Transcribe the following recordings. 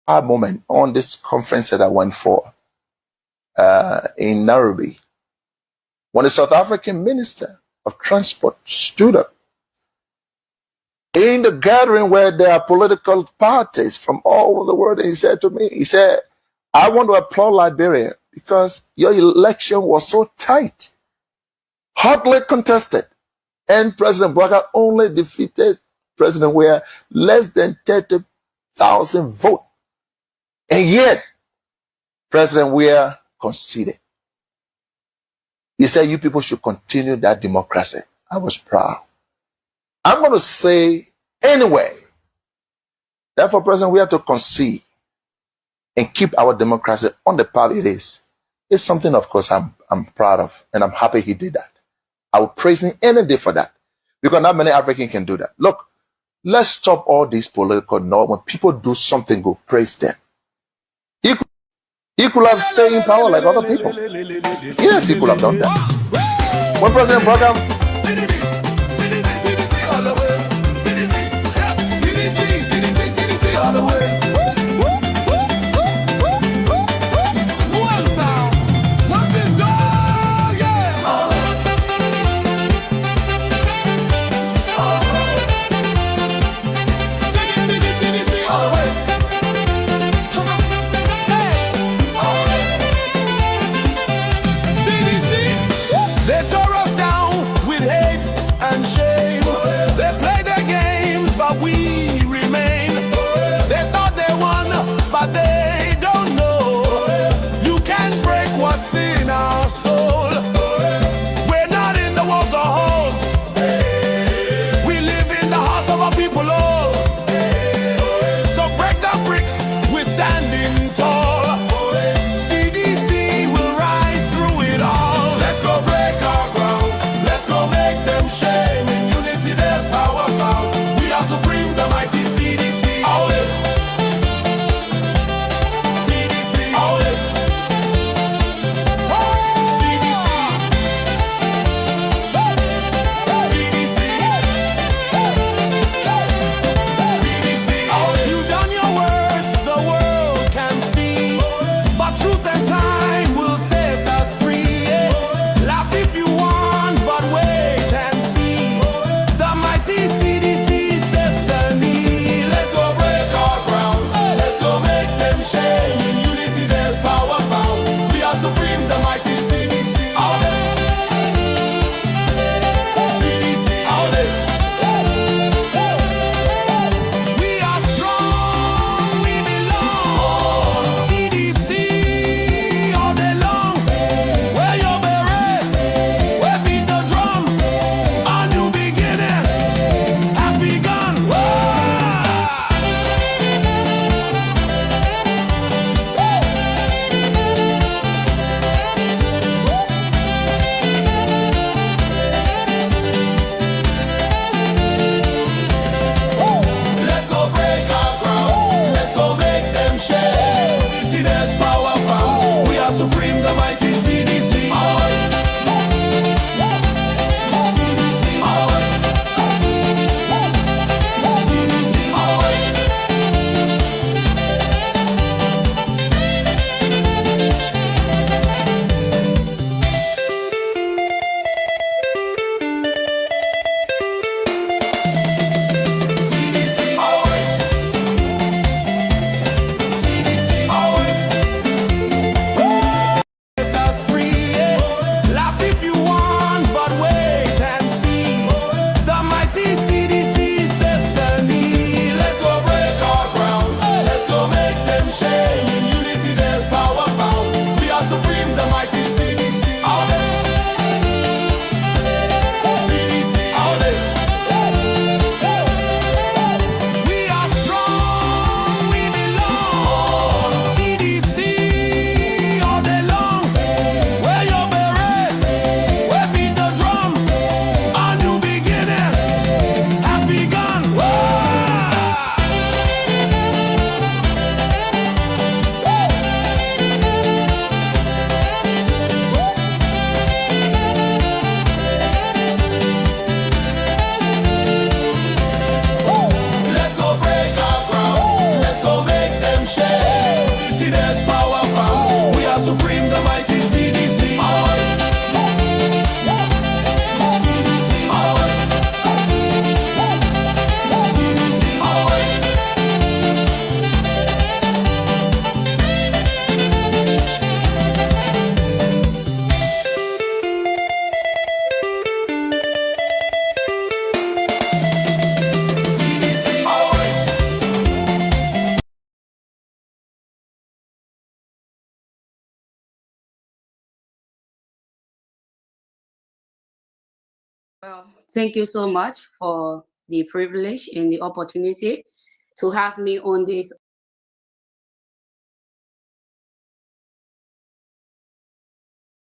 moment on this conference that I went for in Nairobi, when the South African Minister of Transport stood up in the gathering where there are political parties from all over the world, and he said to me, he said, I want to applaud Liberia because your election was so tight, hotly contested, and President Bouaga only defeated President Weah less than 30,000 votes. And yet, President Weah conceded. He said, you people should continue that democracy. I was proud. I'm going to say anyway, therefore, President, we have to concede and keep our democracy on the path it is. It's something, of course, I'm proud of, and I'm happy he did that. I will praise him any day for that, because not many Africans can do that. Look, let's stop all these political noise. When people do something good, praise them. He could have stayed in power like other people. Yes, he could have done that. When President Bouaga supreme. Well, thank you so much for the privilege and the opportunity to have me on this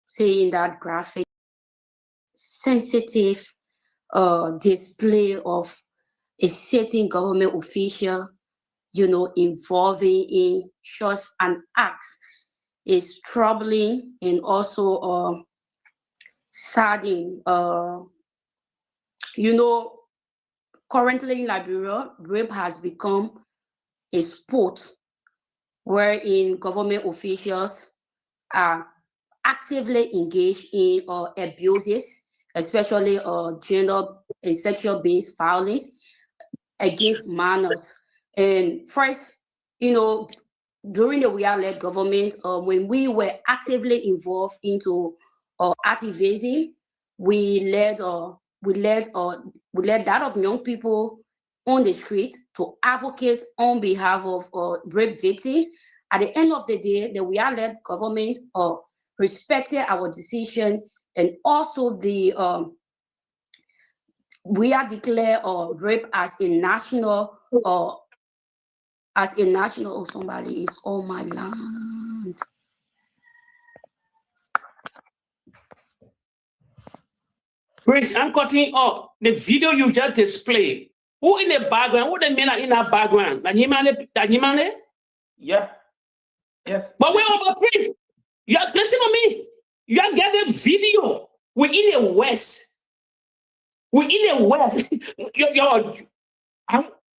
saying that graphic sensitive display of a certain government official, involving in such an act is troubling and also saddening. You know, currently in Liberia, rape has become a sport wherein government officials are actively engaged in abuses, especially gender and sexual based violence against minors. And first, you know, during the we-led government, when we were actively involved into activism, we led that of young people on the street to advocate on behalf of rape victims. At the end of the day, the we-led government respected our decision, and also the we are declared rape as a national oh, somebody is on my land. Prince, I'm cutting off the video you just displayed. Who in the background? Who the men are in that background? Yeah. Yes. But wait over, Prince. You are, listen to me. You are getting video. We're in the West. We're in the West.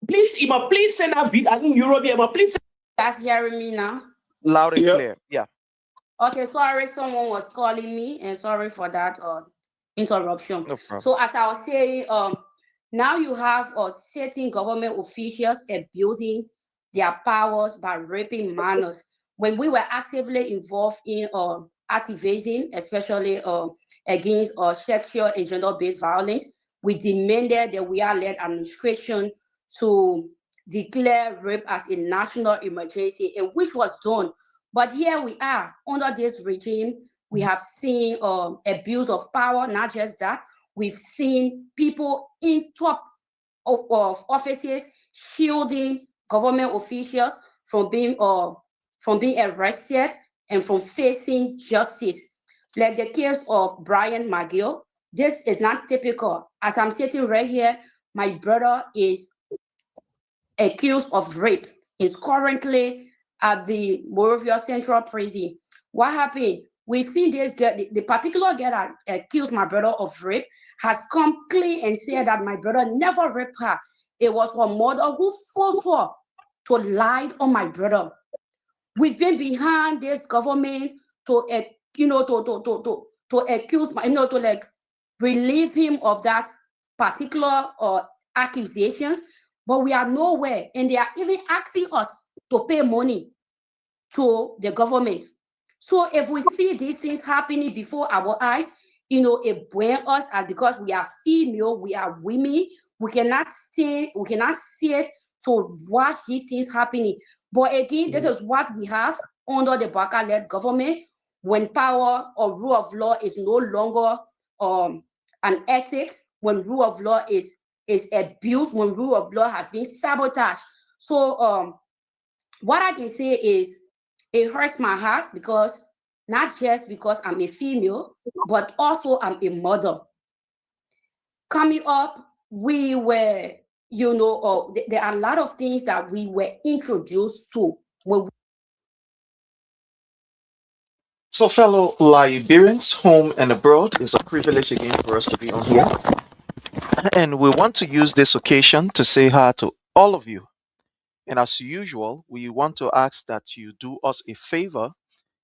Please send that video. I think Europe, please. You guys hearing me now? Loud and clear. Yeah. Okay, sorry, someone was calling me, and sorry for that interruption. No problem. So as I was saying, now you have certain government officials abusing their powers by raping minors. When we were actively involved in activism, especially against sexual and gender-based violence, we demanded that we are led administration to declare rape as a national emergency, and which was done. But here we are under this regime. We have seen abuse of power. Not just that, we've seen people in top of offices shielding government officials from being arrested and from facing justice. Like the case of Brian McGill, this is not typical. As I'm sitting right here, my brother is accused of rape. He's currently at the Morovia Central Prison. What happened? We've seen this girl, the particular girl that accused my brother of rape, has come clean and said that my brother never raped her. It was her mother who forced her to lie on my brother. We've been behind this government to accuse my, to like relieve him of that particular accusations, but we are nowhere, and they are even asking us to pay money to the government. So if we see these things happening before our eyes, it burns us, and because we are female, we are women, we cannot see it to watch these things happening. But again, this is what we have under the Baka-led government. When power or rule of law is no longer an ethics, when rule of law is abused, when rule of law has been sabotaged. So what I can say is it hurts my heart, because not just because I'm a female, but also I'm a mother. Coming up, we were, there are a lot of things that we were introduced to when So, fellow Liberians, home and abroad, it's a privilege again for us to be on here. And we want to use this occasion to say hi to all of you. And as usual, we want to ask that you do us a favor.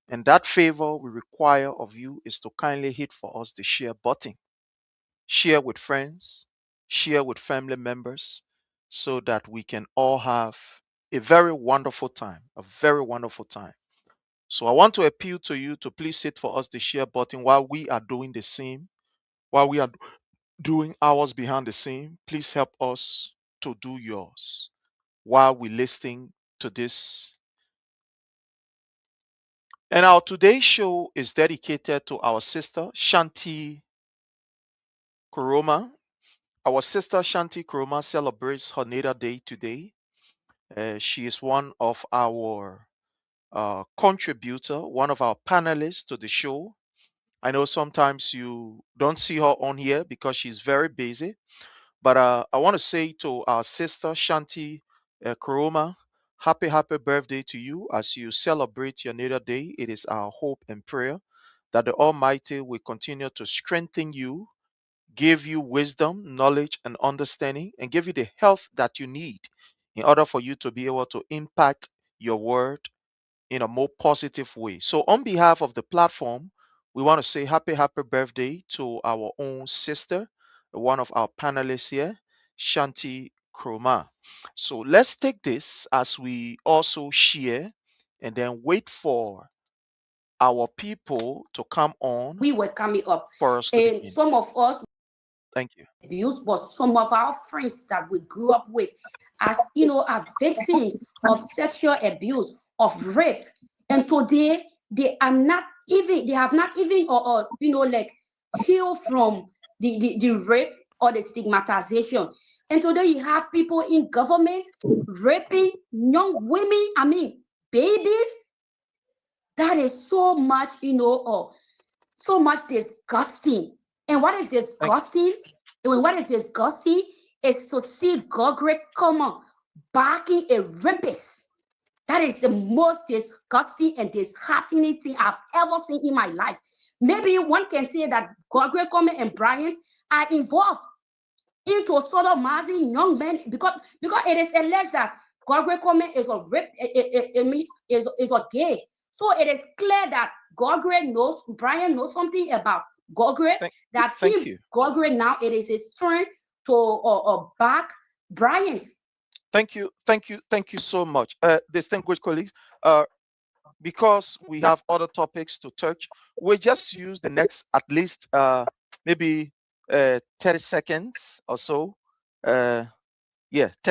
And that favor we require of you is to kindly hit for us the share button. Share with friends, share with family members, so that we can all have a very wonderful time, a very wonderful time. So I want to appeal to you to please hit for us the share button while we are doing the same, while we are doing ours behind the scene. Please help us to do yours while we listening to this. And our today's show is dedicated to our sister Shanti Kuroma. Our sister Shanti Kuroma celebrates her natal day today. She is one of our contributor, one of our panelists to the show. I know sometimes you don't see her on here because she's very busy, but I want to say to our sister Shanti Kuroma, happy birthday to you as you celebrate your natal day. It is our hope and prayer that the Almighty will continue to strengthen you, give you wisdom, knowledge, and understanding, and give you the health that you need in order for you to be able to impact your word in a more positive way. So, on behalf of the platform, we want to say happy birthday to our own sister, one of our panelists here, Shanti Kroma. So, let's take this as we also share and then wait for our people to come on We were coming up, for us to and begin. some of us Thank you. abused, but some of our friends that we grew up with, as you know, are victims of sexual abuse, of rape, and today they are not even, they have not even, or you know, like healed from the rape or the stigmatization. And today you have people in government raping young women, I mean, babies. That is so much, you know, so much disgusting. And what is disgusting? And what is disgusting is to see Gogrick come on backing a rapist. That is the most disgusting and disheartening thing I've ever seen in my life. Maybe one can say that Gogrick Coleman and Bryant are involved into sodomizing young men because it is alleged that Gogrick Coleman is a rape, is a gay. So it is clear that Gogrick knows, Brian knows something about Gogrick, that Gogrick now it is his turn to back Brian's. Thank you so much, distinguished colleagues. Because we have other topics to touch, we just use the next at least maybe 30 seconds or so. 30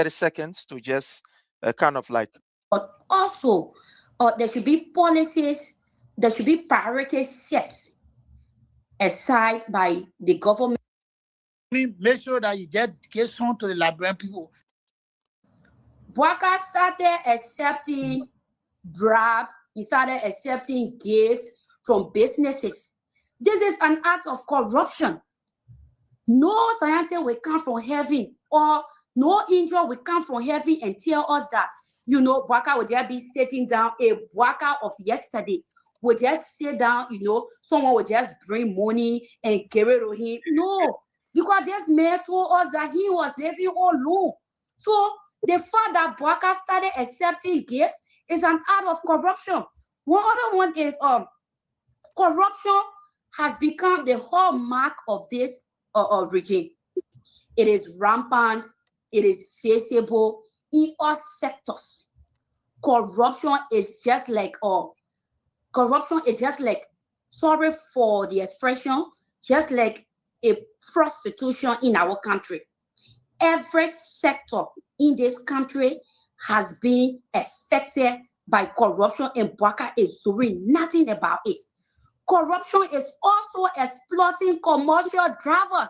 seconds to just kind of like. But also, there should be policies, there should be priorities set aside by the government. Make sure that you get some to the Liberian people. Bwaka started accepting bribe, he started accepting gifts from businesses. This is an act of corruption. No scientist will come from heaven, or no angel will come from heaven and tell us that, you know, Bwaka would just be sitting down. A Bwaka of yesterday would just sit down, you know, someone would just bring money and give it to him. No, because this man told us that he was living alone. So the fact that Bwaka started accepting gifts is an act of corruption. One other one is corruption has become the hallmark of this regime. It is rampant, it is visible in all sectors. Corruption is just like sorry for the expression, just like a prostitution in our country. Every sector in this country has been affected by corruption, and Bwaka is doing nothing about it. Corruption is also exploiting commercial drivers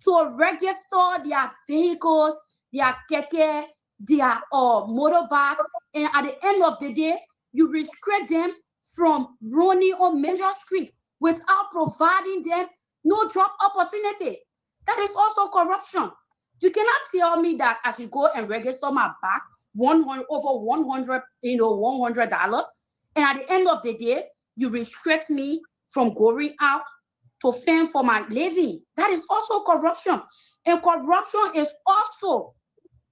to register their vehicles, their keke, their motorbikes, and at the end of the day, you restrict them from running on major street without providing them no job opportunity. That is also corruption. You cannot tell me that I should go and register my bike over $100, $100, and at the end of the day, you restrict me from going out to fend for my living. That is also corruption. And corruption is also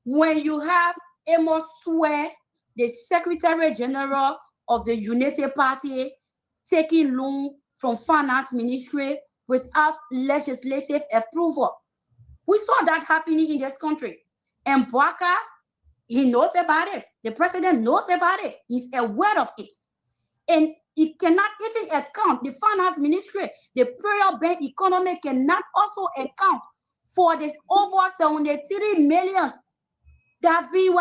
when you have Amos Swear, the Secretary General of the United Party, taking loan from Finance Ministry without legislative approval. We saw that happening in this country. And Bwaka, he knows about it. The president knows about it. He's aware of it. And he cannot even account, the Finance Ministry, the Prayer Bank economy cannot also account for this over 73 million that have been,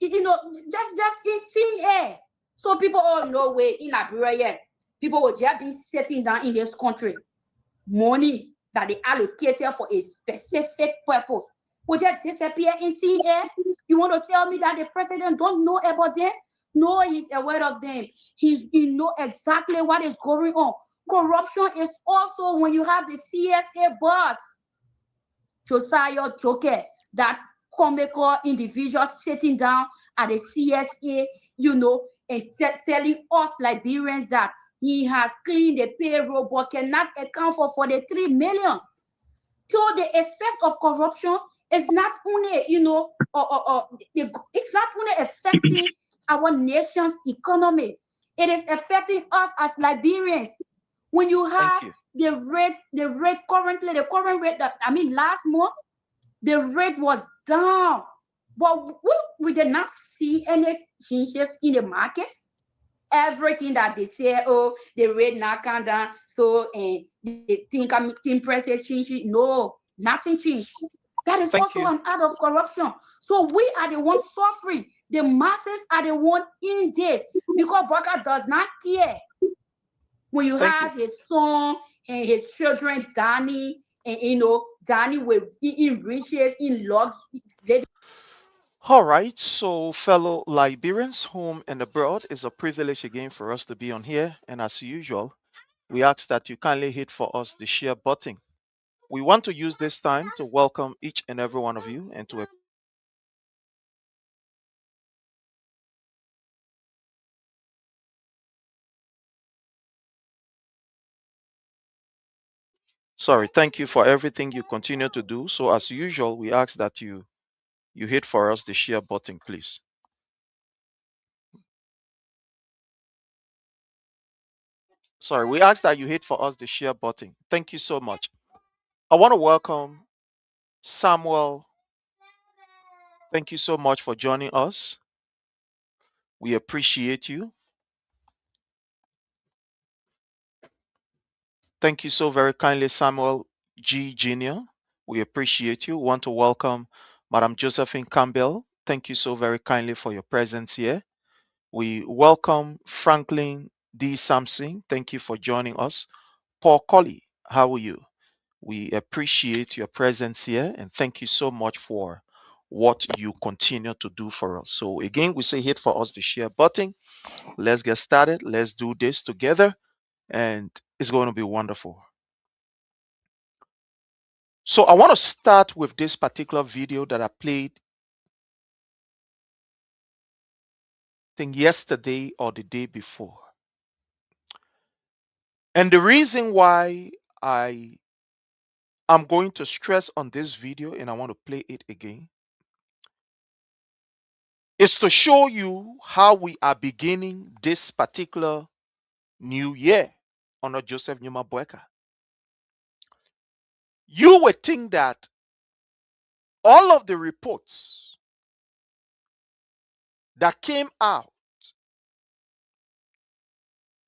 just in thin air. So people, no way, in Liberia, people will just be sitting down in this country. Money that they allocated for a specific purpose will just disappear in thin air? You want to tell me that the president don't know about them? No, he's aware of them. He know exactly what is going on. Corruption is also when you have the CSA boss, Josiah Joker, that comical individual sitting down at the CSA, and telling us Liberians that he has cleaned the payroll but cannot account for 43 million. So the effect of corruption is not only, it's not only affecting our nation's economy, it is affecting us as Liberians. When you have the rate currently, the current rate that, last month, the rate was down, but we did not see any changes in the market. Everything that they say, oh, the rate now come down, so the thing prices change. No, nothing changed. That is also an act of corruption. So we are the ones suffering. The masses are the ones in this, because Baka does not care. When you have his son and his children, Danny, and Danny will be in riches, in luxury. All right, so fellow Liberians, home and abroad, it's a privilege again for us to be on here. And as usual, we ask that you kindly hit for us the share button. We want to use this time to welcome each and every one of you and to thank you for everything you continue to do. So as usual, we ask that you hit for us the share button, please. We ask that you hit for us the share button. Thank you so much. I want to welcome Samuel. Thank you so much for joining us. We appreciate you. Thank you so very kindly, Samuel G. Jr. We appreciate you. Want to welcome Madam Josephine Campbell. Thank you so very kindly for your presence here. We welcome Franklin D. Sampson. Thank you for joining us. Paul Colley, how are you? We appreciate your presence here and thank you so much for what you continue to do for us. So again, we say hit for us the share button. Let's get started. Let's do this together and it's going to be wonderful. So I want to start with this particular video that I played, I think yesterday or the day before. And the reason why I am going to stress on this video and I want to play it again is to show you how we are beginning this particular new year under Joseph Numa Boeka. You would think that all of the reports that came out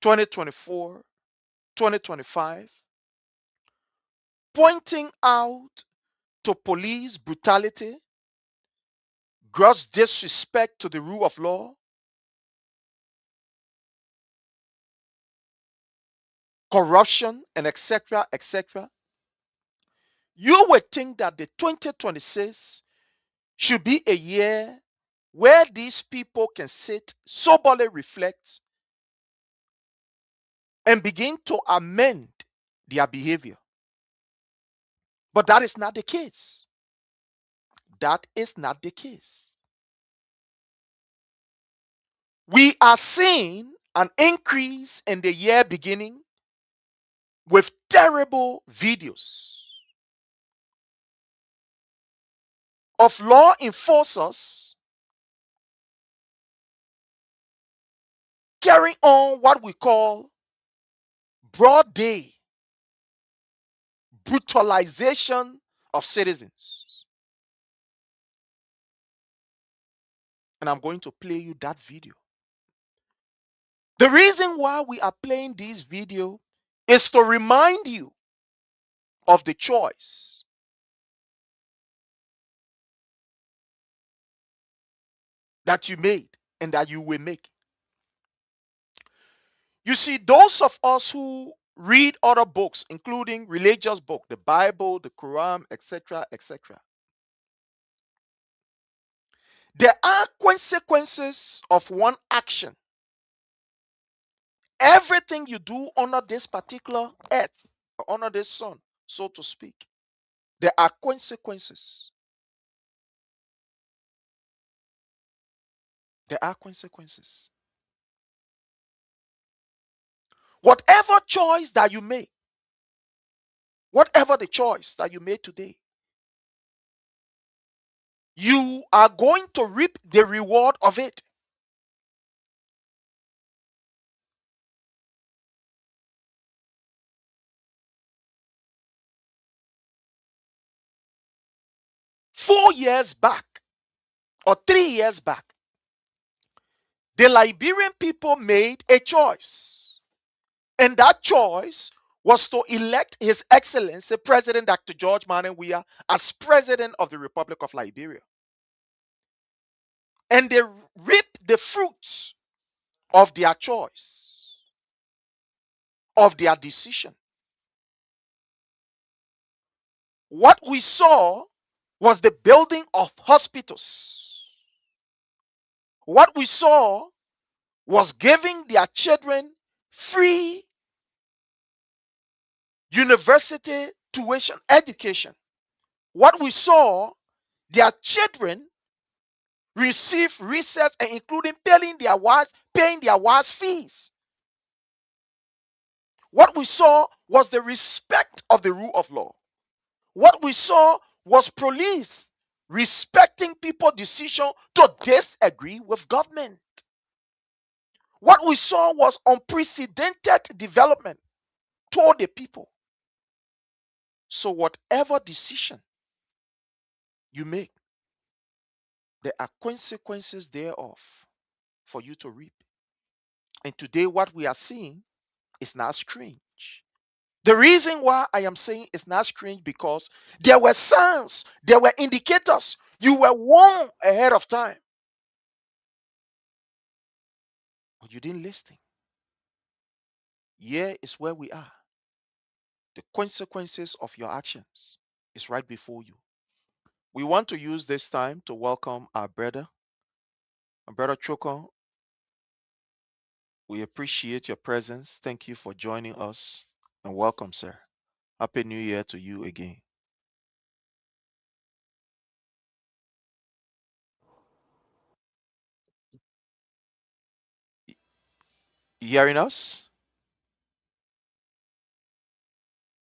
2024, 2025, pointing out to police brutality, gross disrespect to the rule of law, corruption, and etc., etc., you would think that the 2026 should be a year where these people can sit, soberly reflect, and begin to amend their behavior. But that is not the case. That is not the case. We are seeing an increase in the year beginning with terrible videos of law enforcers carrying on what we call broad day brutalization of citizens. And I'm going to play you that video. The reason why we are playing this video is to remind you of the choice that you made and that you will make. You see, those of us who Read other books, including religious books, the Bible, the Quran, etc., etc. There are consequences of one action. Everything you do under this particular earth, or under this sun, so to speak, there are consequences. There are consequences. Whatever choice that you make, whatever the choice that you made today, you are going to reap the reward of it. Four years back, or 3 years back, the Liberian people made a choice. And that choice was to elect His Excellency President Dr. George Manneh Weah as President of the Republic of Liberia. And they reaped the fruits of their choice, of their decision. What we saw was the building of hospitals. What we saw was giving their children free university tuition education. What we saw, their children receive research and including paying their wives fees. What we saw was the respect of the rule of law. What we saw was police respecting people's decision to disagree with government. What we saw was unprecedented development toward the people. So whatever decision you make, there are consequences thereof for you to reap. And today what we are seeing is not strange. The reason why I am saying it's not strange because there were signs, there were indicators. You were warned ahead of time. But you didn't listen. Here is where we are. The consequences of your actions is right before you. We want to use this time to welcome our brother Choko. We appreciate your presence. Thank you for joining us and welcome, sir. Happy New Year to you again. You hearing us?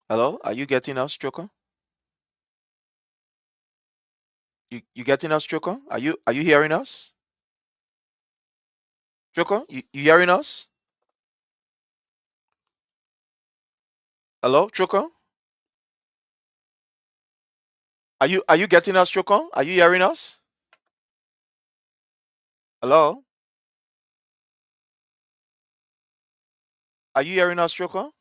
Hello? Are you getting us, Choko? You getting us, Choko? Are you hearing us? Choko, you hearing us? Hello, Choko? Are you getting us, Choko? Are you hearing us? Hello? Are you hearing us, Choko?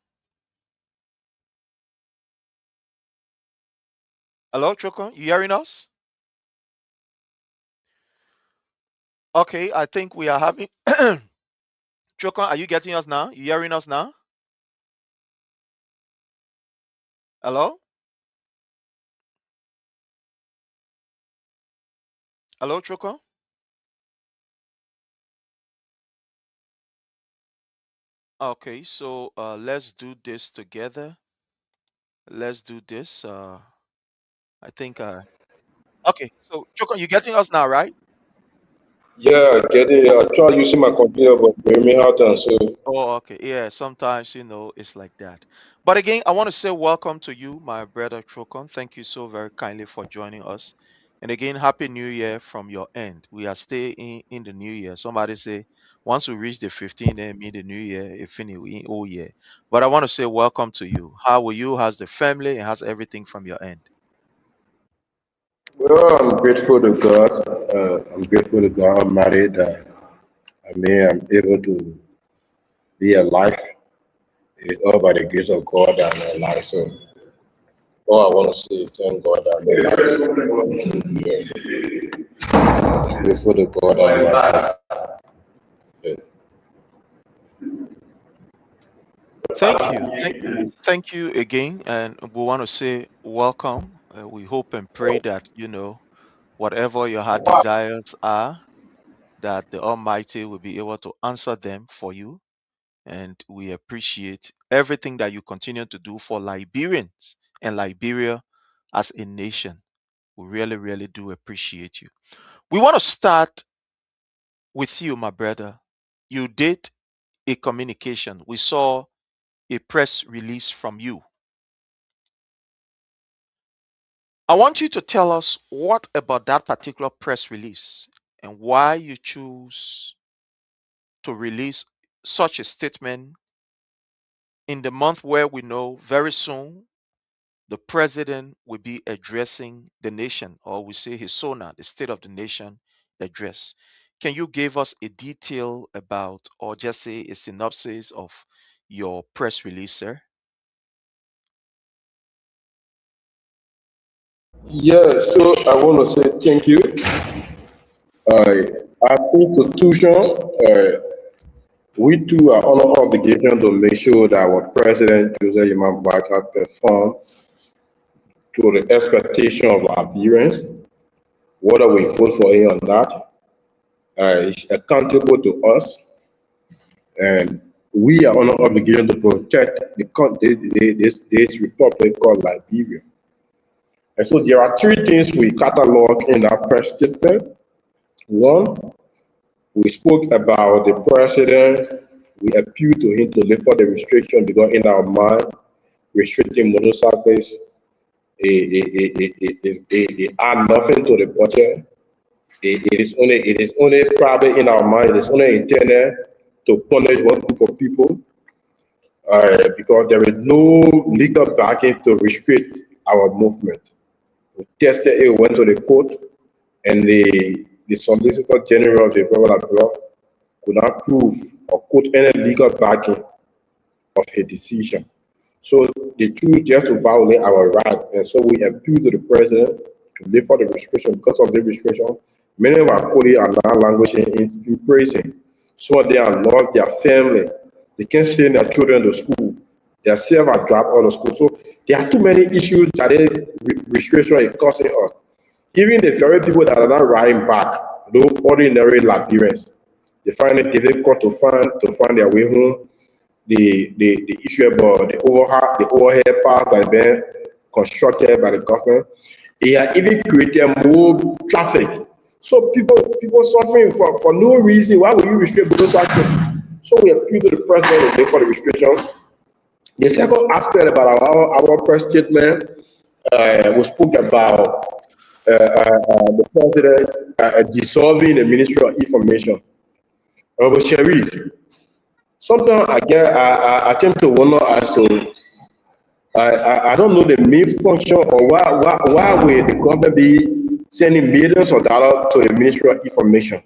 Hello, Choko? You hearing us? Okay, I think we are having Choko, are you getting us now? You hearing us now? Hello? Hello, Choko? Okay, so let's do this together. Let's do this. I think okay, so Choko, you getting us now, right? Yeah, getting I try using my computer, but bring me out and so Oh, okay. Yeah, sometimes, it's like that. But again, I want to say welcome to you, my brother Chokon. Thank you so very kindly for joining us. And again, Happy New Year from your end. We are still in the new year. Somebody say, once we reach the 15th, then mean the new year, if any, we all year. But I want to say welcome to you. How are you? How's the family? And how's everything from your end? well, I'm grateful to God. I'm grateful to God. I'm married. I'm able to be alive. It's all by the grace of God and alive. So all I want to say is thank God I'm alive. Yeah. Grateful to God I'm alive. Yeah. Thank you. Thank you again. And we want to say welcome. We hope and pray that, whatever your heart desires are, that the Almighty will be able to answer them for you. And we appreciate everything that you continue to do for Liberians and Liberia as a nation. We really, really do appreciate you. We want to start with you, my brother. You did a communication. We saw a press release from you. I want you to tell us what about that particular press release and why you choose to release such a statement in the month where we know very soon the president will be addressing the nation, or we say his SONA, the State of the Nation address. Can you give us a detail about, or just say a synopsis of your press release, sir? Yeah, so I want to say thank you. As institution, we too are under obligation to make sure that our President Joseph Imam Baka perform to the expectation of Liberians, whether we vote for him or not. He's accountable to us, and we are under obligation to protect the country, this republic called Liberia. And so there are three things we catalog in our press statement. One, we spoke about the president. We appealed to him to lift up the restriction because in our mind, restricting motorcycles add nothing to the budget. It is only probably in our mind. It is only intended to punish one group of people because there is no legal backing to restrict our movement. We tested it, went to the court, and the Solicitor General of the Republic of Liberia could not prove or quote any legal backing of his decision. So they choose just to violate our right, and so we appeal to the president to lift up the restriction. Because of the restriction, many of our colleagues are now languishing in prison. Some of them have lost their family. They can't send their children to school. Their self are dropped out of school. So there are too many issues that the restriction is causing us. Even the very people that are not riding back, those ordinary Liberians, they find it difficult to find their way home. The issue about the overhead path that has been constructed by the government, they are even creating more traffic. So people suffering for no reason. Why would you restrict those actions? So we appeal to the president to for the restrictions. The second aspect about our press statement, we spoke about the president dissolving the Ministry of Information. But Sharif, sometimes I tend to wonder as to I don't know the main function or why will the government be sending millions of dollars to the Ministry of Information.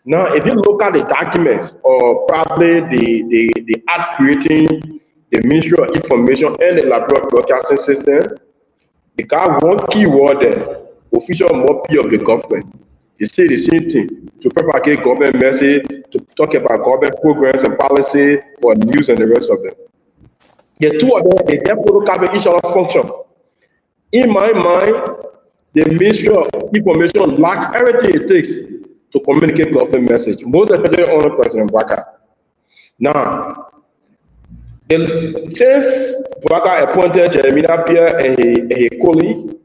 Now, if you look at the documents or probably the act creating the Ministry of Information and the Liberia Broadcasting System, they got one keyword there, official mouthpiece of the government. They say the same thing, to propagate government message, to talk about government programs and policy for news and the rest of them. The two of them, they therefore cover each other's function. In my mind, the Ministry of Information lacks everything it takes to communicate government message, most especially on President Baka. Now, since Baka appointed Jeremiah Pierre and his colleague,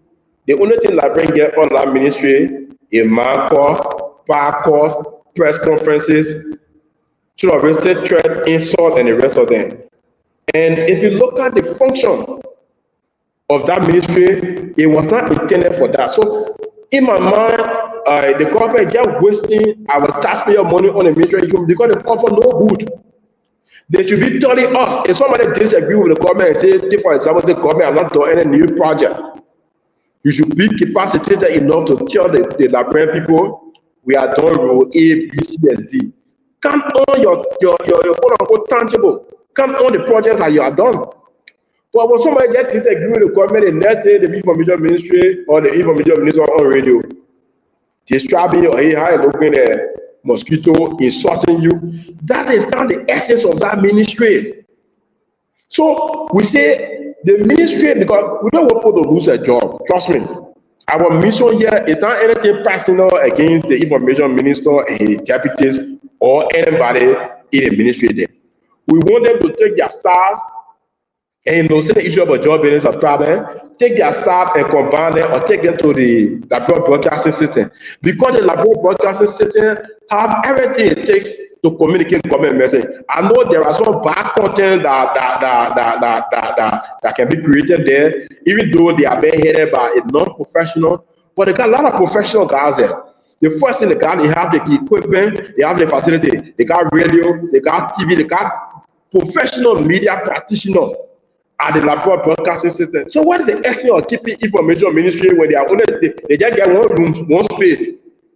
the only thing that bring get on that ministry is parkour, press conferences, terroristic threat, insult, and the rest of them. And if you look at the function of that ministry, it was not intended for that. So, in my mind, the government is just wasting our taxpayer money on the ministry because they offer no good. They should be telling us, if somebody disagree with the government and say, take for example, the government has not done any new project, you should be capacitated enough to tell the Liberian people, we are done rule A, B, C, and D. Come on your quote-unquote tangible. Come on the projects that you have done. But when somebody just disagree with the government, and let's say the information ministry or the information minister on radio, describing your AI, looking at mosquito, insulting you, that is not the essence of that ministry. So we say the ministry, because we don't want people to lose a job. Trust me. Our mission here is not anything personal against the information minister and his deputies or anybody in the ministry there. We want them to take their stars and say the issue of a job is a problem, take their staff and combine them or take them to the Liberia broadcasting system. Because the Liberia broadcasting system have everything it takes to communicate government message. I know there are some bad content that can be created there, even though they are being headed by a non-professional, but they got a lot of professional guys there. The first thing they got, they have the equipment, they have the facility, they got radio, they got TV, they got professional media practitioners at the Liberia broadcasting system. So what is the essence of keeping information ministry when they are only they just get one room, one space?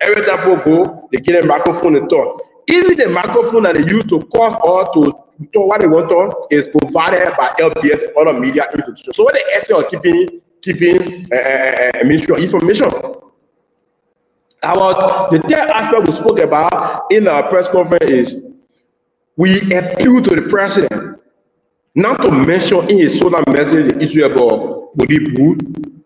Every time people go, they get a microphone and talk. Even the microphone that they use to call or to talk what they want to talk is provided by LBS and other media institutions. So what is the essence of keeping ministry of information? The third aspect we spoke about in our press conference is we appeal to the president not to mention in his solar message the issue about body food,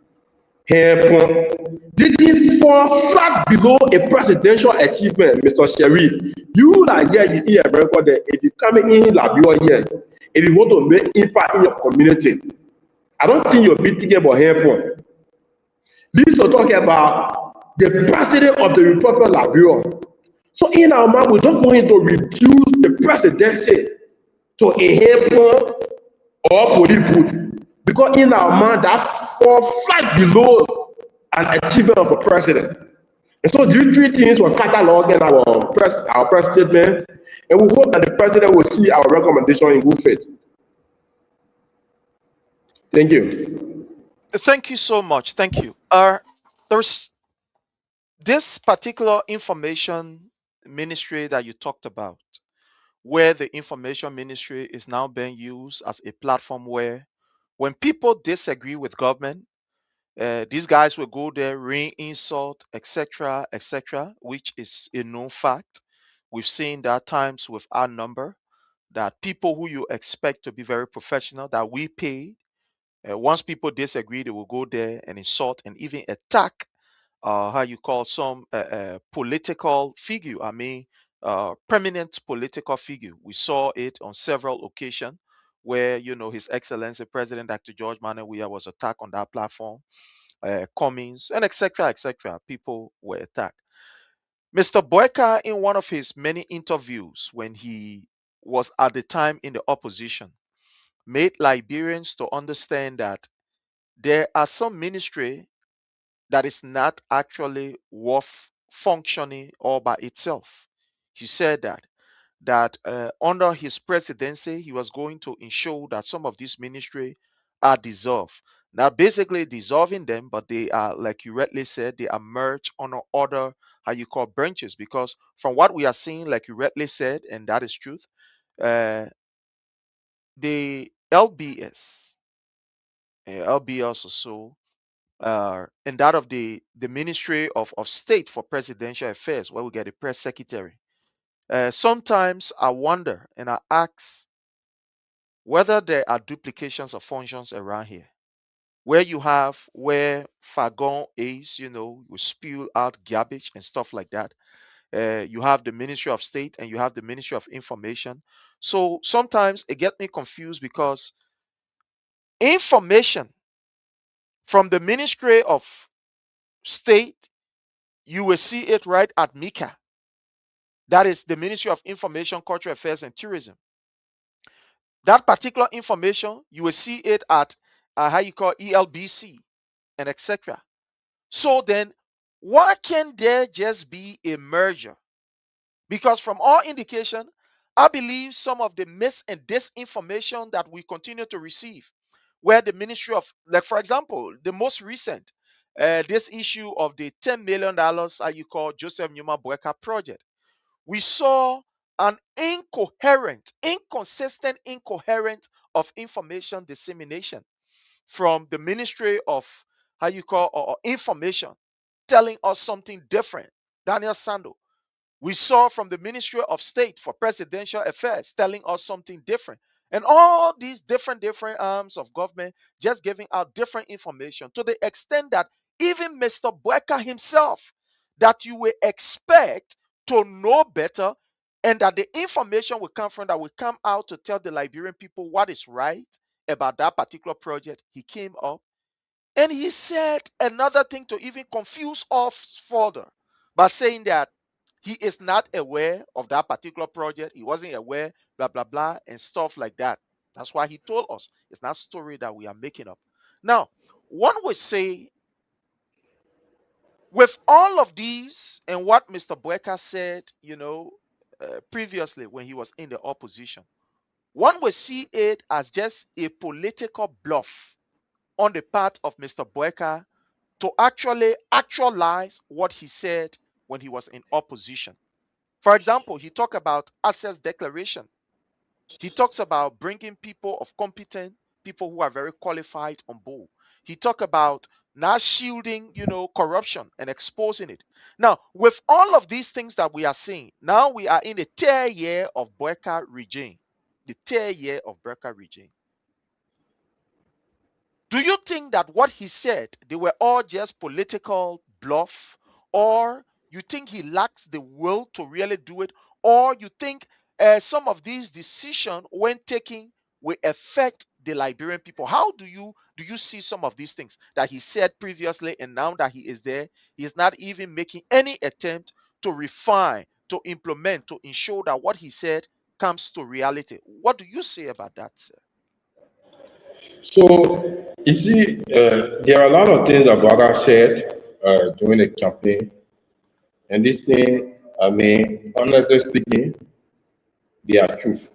hair pump. Didn't fall flat below a presidential achievement, Mr. Sharif. You are here in America, that if you come in Liberia here, if you want to make impact in your community, I don't think you'll be thinking about hair pump. This is talking about the president of the Republic of Liberia. So in our mind, we don't want him to reduce the presidency to a hair pump or body food, because in our mind that fall flat below an achievement of a president. And so these three things were cataloged in our press statement, and we hope that the president will see our recommendation in good faith. Thank you. Thank you so much. Thank you. There's this particular information ministry that you talked about, where the information ministry is now being used as a platform where when people disagree with government, these guys will go there, ring insult, etc., etc., which is a known fact. We've seen that times with our number, that people who you expect to be very professional, that we pay, once people disagree, they will go there and insult and even attack, how you call some political figure. I mean, prominent political figure. We saw it on several occasions where, His Excellency President Dr. George Manuel Weah was attacked on that platform, Cummings, and etc., etc. People were attacked. Mr. Boyka, in one of his many interviews when he was at the time in the opposition, made Liberians to understand that there are some ministry that is not actually worth functioning all by itself. He said that under his presidency, he was going to ensure that some of these ministry are dissolved. Now, basically dissolving them, but they are, like you rightly said, they are merged on other, how you call, branches. Because from what we are seeing, like you rightly said, and that is truth, the LBS, LBS also, and that of the Ministry of State for Presidential Affairs, where we get a press secretary. Sometimes I wonder and I ask whether there are duplications of functions around here. Where Fagon is, we spew out garbage and stuff like that. You have the Ministry of State and you have the Ministry of Information. So sometimes it gets me confused because information from the Ministry of State, you will see it right at MICA. That is the Ministry of Information, Cultural Affairs, and Tourism. That particular information, you will see it at how you call ELBC and etc. So then, why can't there just be a merger? Because from all indication, I believe some of the mis and disinformation that we continue to receive, where the Ministry of, like for example, the most recent, this issue of the $10 million, how you call Joseph Numa Boyka project, we saw an inconsistent of information dissemination from the Ministry of, how you call, or information, telling us something different. Daniel Sando. We saw from the Ministry of State for Presidential Affairs telling us something different. And all these different arms of government just giving out different information to the extent that even Mr. Boyka himself, that you will expect to know better, and that the information will come from that will come out to tell the Liberian people what is right about that particular project. He came up and he said another thing to even confuse us further by saying that he is not aware of that particular project. He wasn't aware, blah, blah, blah, and stuff like that. That's why he told us it's not story that we are making up. Now, one would say, with all of these and what Mr. Boyka said, previously when he was in the opposition, one would see it as just a political bluff on the part of Mr. Boyka to actually actualize what he said when he was in opposition. For example, he talked about access declaration. He talks about bringing people of competent, people who are very qualified on board. He talked about not shielding, corruption and exposing it. Now, with all of these things that we are seeing, now we are in the third year of Boyka regime. The third year of Boyka regime. Do you think that what he said, they were all just political bluff, or you think he lacks the will to really do it, or you think some of these decisions, when taken, will affect the Liberian people? How do you see some of these things that he said previously, and now that he is there, he is not even making any attempt to refine, to implement, to ensure that what he said comes to reality? What do you say about that, sir? So, you see, there are a lot of things that Baga said during the campaign. And this thing, honestly speaking, they are truth.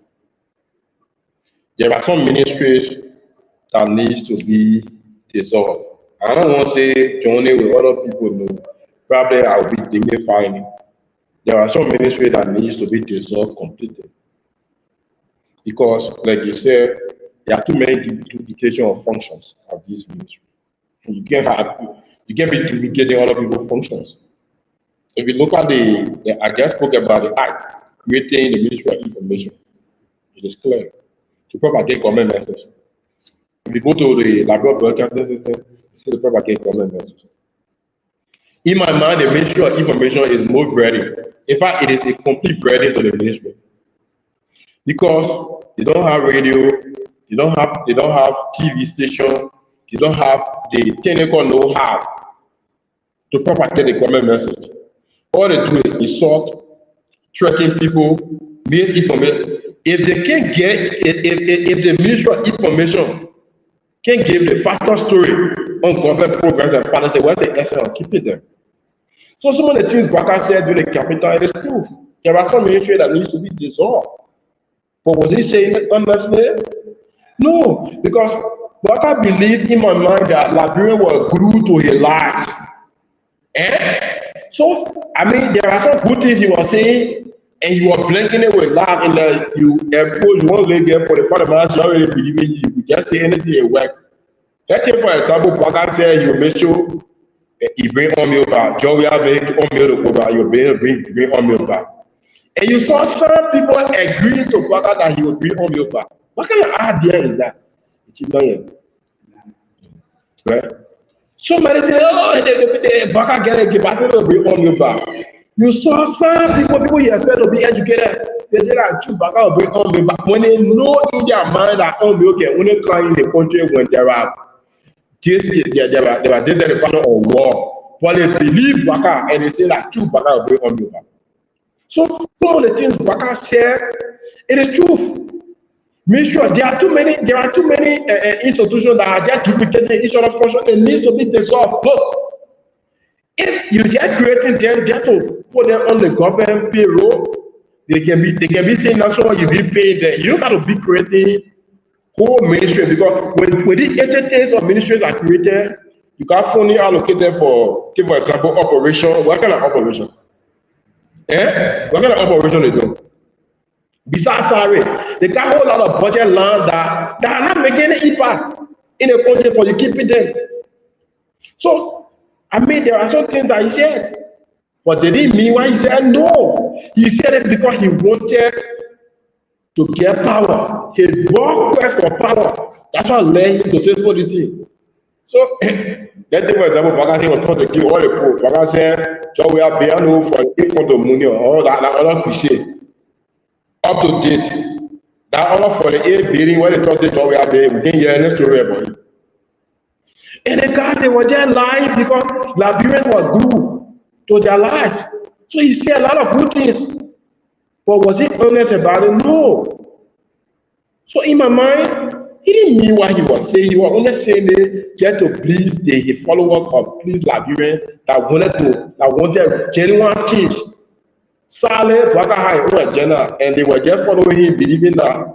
There are some ministries that needs to be dissolved. I don't want to say Johnny with other people know. Probably I'll be dignifying. There are some ministries that needs to be dissolved completely. Because, like you said, there are too many duplication of functions of these ministries. You can't be duplicating other people's functions. If you look at I just spoke about the act creating the Ministry of Information. It is clear to propagate government message. If you go to the Liberia broadcasting system, you see the propagate government message. In my mind, the Ministry of Information is more breading. In fact, it is a complete breading to the ministry. Because they don't have radio, they don't have TV station, they don't have the technical know-how to propagate the government message. All they do is insult, threaten people, misinformation. If they can't get, if the Ministry of Information can give the factual story on government programs and policy, what's the essence of keeping them? So some of the things Baka said during the capital, it is proof. There are some ministries that needs to be dissolved. But was he saying it honestly? No, because Baka believed in my mind that Liberia was glued to his life. So, there are some good things he was saying, and you were blinking it with laugh, and then you impose one leg for the father man, you already believe in you. You just say anything it work. Let's take, for example, Baka said you make sure you bring on milk back. Joe, we have on milk back. You bring on milk back. And you saw some people agree to Baka that he would bring on milk back. What kind of idea is that? Right? Somebody say, oh, the Baka get a capacity to bring on milk back. You saw some people you expect to be educated. They say that Baka will bring on milk back. When they know in their mind that on milk can only come in the country when there are fashion or war. But they believe Baka and they say that Baka will bring on milk back. So some of the things Baka said, it is true. Make sure there are too many institutions that are just duplicating each other's function. It needs to be dissolved. Look, if you just creating them just to put them on the government payroll, they can be saying that's why you be paid them. You don't got to be creating whole ministry, because when these entities or ministries are created, you can fully allocate them for example, operation. What kind of operation? What kind of operation they do? Besides salary, they got a whole lot of budget land that are not making any impact in the country for you keeping them. So, there are some things that he said, but they didn't mean what he said. No, he said it because he wanted to get power. His war quest for power. That's what led him to say the thing. So, that thing, for example, Baga was trying to kill all the poor. Baga said, so we are beyond for the front of money or all that other cliche. Up to date. That all for the A building where they talk to we are there, we didn't hear any story about it. And the guys, they were just lying because Liberians were good to their lives. So he said a lot of good things. But was he honest about it? No. So in my mind, he didn't mean what he was saying. He was only saying it just to please the followers of please Liberians that wanted genuine change. Saleh Baka had his own agenda, and they were just following him, believing that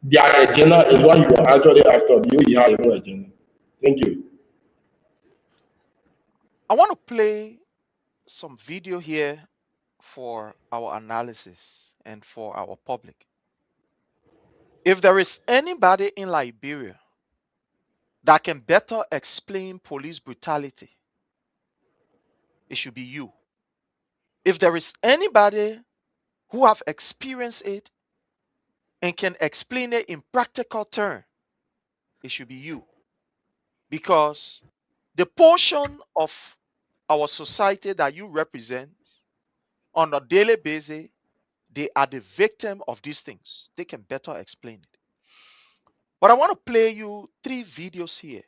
their agenda is what he was actually after. He had his own agenda. Thank you. I want to play some video here for our analysis and for our public. If there is anybody in Liberia that can better explain police brutality, it should be you. If there is anybody who have experienced it and can explain it in practical terms, it should be you. Because the portion of our society that you represent on a daily basis, they are the victim of these things. They can better explain it. But I want to play you 3 videos here.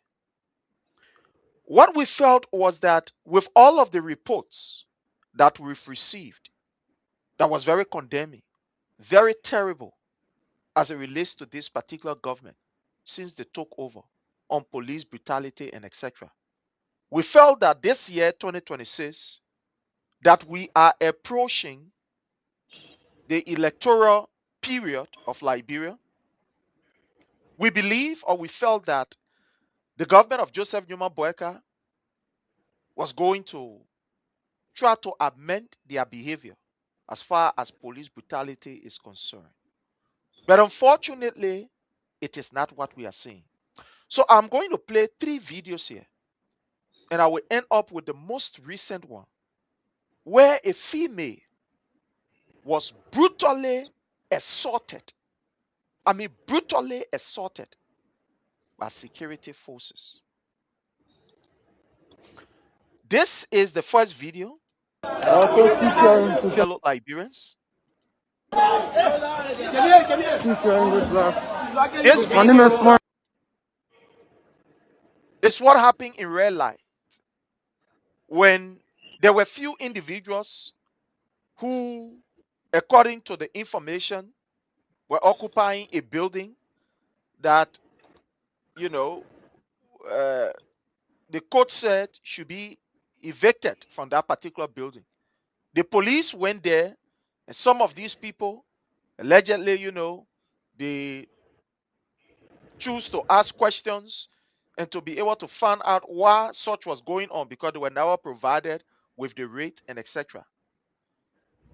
What we felt was that with all of the reports that we've received, that was very condemning, very terrible as it relates to this particular government since they took over on police brutality and etc. We felt that this year, 2026, that we are approaching the electoral period of Liberia. We believe or we felt that the government of Joseph Numa Boyka was going to try to amend their behavior as far as police brutality is concerned. But unfortunately, it is not what we are seeing. So I'm going to play 3 videos here, and I will end up with the most recent one, where a female was brutally assaulted. I mean, brutally assaulted by security forces. This is the first video. Fellow Liberians. This video is what happened in real life when there were few individuals who, according to the information, were occupying a building that, the court said should be evicted from that particular building. The police went there, and some of these people, allegedly, they choose to ask questions and to be able to find out why such was going on because they were never provided with the rate and etc.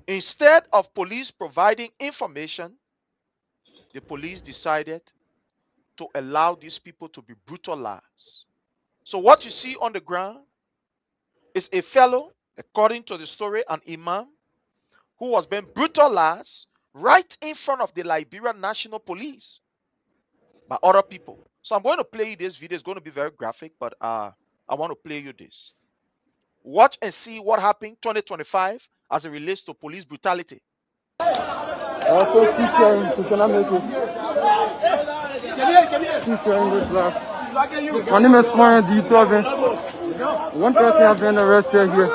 Instead of police providing information, the police decided to allow these people to be brutalized. So what you see on the ground is a fellow, according to the story, an imam, who was being brutalized right in front of the Liberian National Police by other people. So I'm going to play you this video. It's going to be very graphic, but I want to play you this. Watch and see what happened 2025 as it relates to police brutality. My name is Marion D12. One person has been arrested here.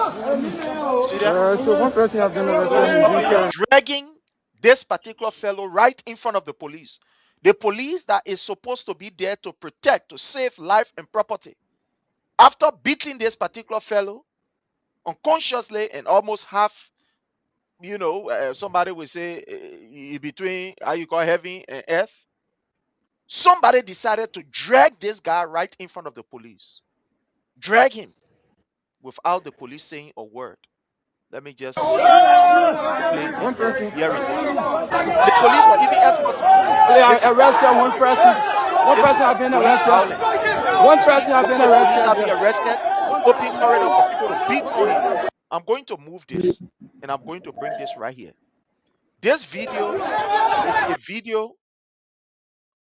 So one person has been arrested. Dragging this particular fellow right in front of the police. The police that is supposed to be there to protect, to save life and property. After beating this particular fellow unconsciously and almost half, somebody will say between, how you call heaven and earth. Somebody decided to drag this guy right in front of the police. Drag him without the police saying a word. Let me just play. One person. Here is it. The police were even escorting. They arrested one person. One person has been arrested. One person has been arrested. Police have been arrested. Open corridor for people to beat on him. I'm going to move this and I'm going to bring this right here. This video is a video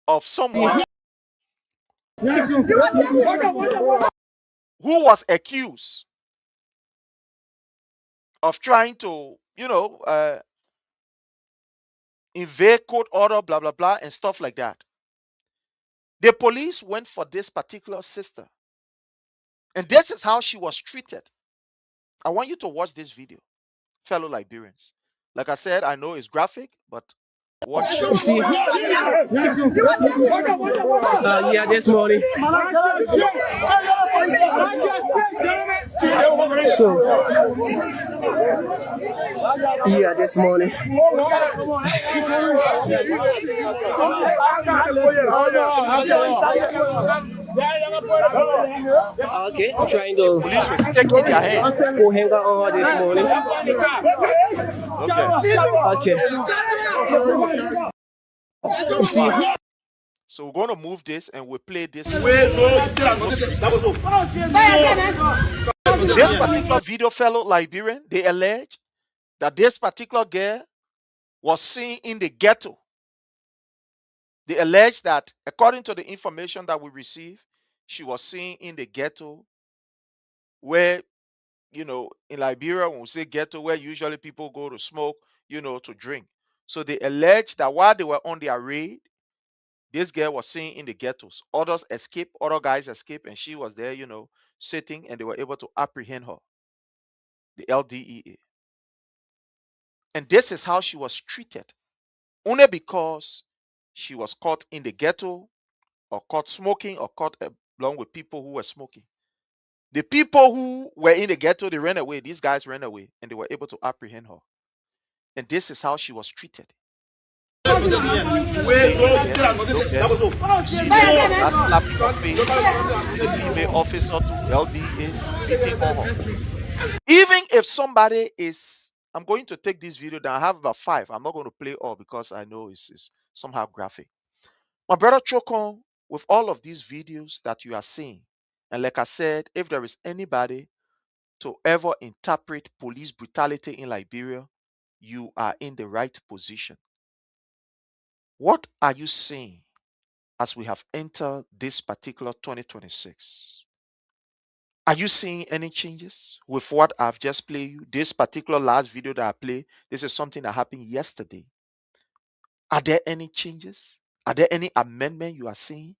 of someone who was accused of trying to, invade court order, blah, blah, blah, and stuff like that. The police went for this particular sister, and this is how she was treated. I want you to watch this video, fellow Liberians. Like I said, I know it's graphic, but watch. You see, yeah, this morning. So, yeah, this morning. Okay, I'm trying to Police were sticking their hand. pull hang on her this morning. Okay. You see. So we're going to move this and we'll play this. This particular video, fellow Liberian, they allege that this particular girl was seen in the ghetto. They allege that, according to the information that we received, she was seen in the ghetto where, in Liberia, when we say ghetto, where usually people go to smoke, to drink. So they allege that while they were on their raid, this girl was seen in the ghettos. Others escaped, other guys escaped, and she was there, sitting, and they were able to apprehend her, the LDEA. And this is how she was treated, only because she was caught in the ghetto, or caught smoking, or caught along with people who were smoking. The people who were in the ghetto, they ran away. These guys ran away, and they were able to apprehend her. And this is how she was treated. That slapping her face, the female officer to LDA beating on her. Even if somebody is, I'm going to take this video down. I have about 5. I'm not going to play all because I know it's somehow graphic. My brother Chokon, with all of these videos that you are seeing, and like I said, if there is anybody to ever interpret police brutality in Liberia, you are in the right position. What are you seeing as we have entered this particular 2026? Are you seeing any changes with what I've just played you? This particular last video that I played, this is something that happened yesterday. Are there any changes? Are there any amendment you are seeing?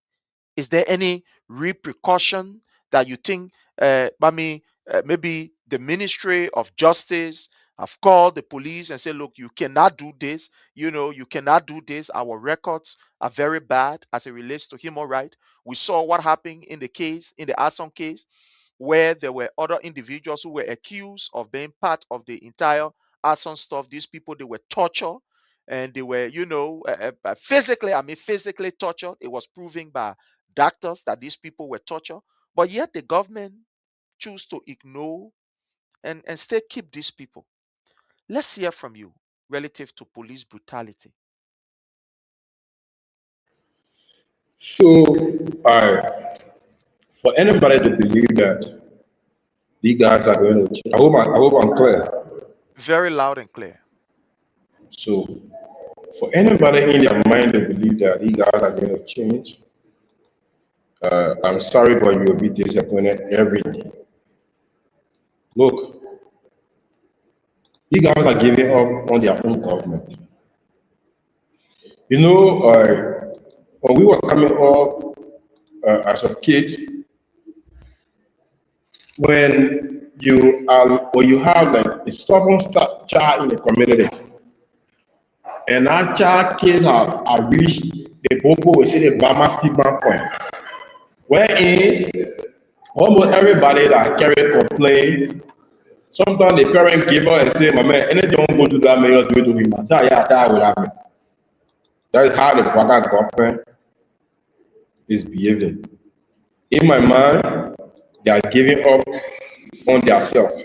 Is there any repercussion that you think, maybe the Ministry of Justice have called the police and said, look, you cannot do this. You cannot do this. Our records are very bad as it relates to human rights. We saw what happened in the case, in the Asson case, where there were other individuals who were accused of being part of the entire Asson stuff. These people, they were tortured. And they were, physically tortured. It was proven by doctors that these people were tortured. But yet the government choose to ignore and still keep these people. Let's hear from you relative to police brutality. So, for anybody to believe that these guys are going to change, I hope I'm clear. Very loud and clear. So, for anybody in their mind to believe that these guys are going to change, I'm sorry, but you will be disappointed every day. Look, these guys are giving up on their own government. When we were coming up as a kid, when you have like a stubborn child in the community, and that child kids are reached the Boko, we say the Bama stigma point, wherein almost everybody that carry complaint, sometimes the parent give up and say, my man, anything don't go to that man, you do it to him. I say, yeah, that will happen. That is how the Baka government is behaving. In my mind, they are giving up on themselves.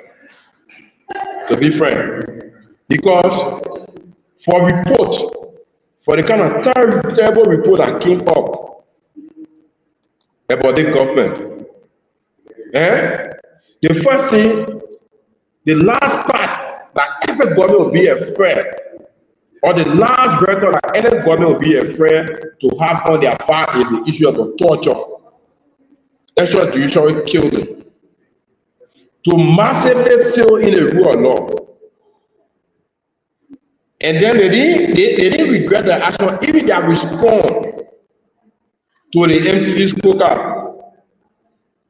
To be frank, because for the kind of terrible report that came up about the government, the first thing, the last part that everybody will be afraid Or the last record that any government will be afraid to have on their file is the issue of the torture, extrajudicial killing, to massively fill in the rule of law. And then they didn't regret the action, even their response to the MCV scorecard.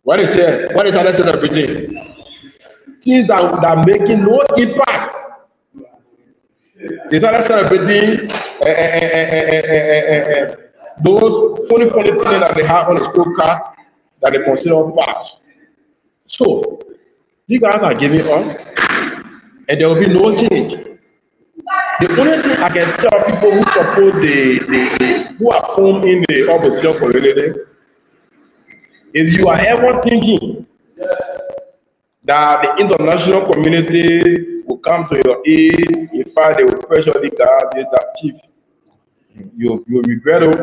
What is it? What is that celebrating? Things that are making no impact. They started celebrating those funny things that they have on the scorecard that they consider pass. So these guys are giving up, and there will be no change. The only thing I can tell people who support who are formed in the opposition community, if you are ever thinking that the international community will come to your aid, in fact, they will pressure the guy, that chief, you regret it.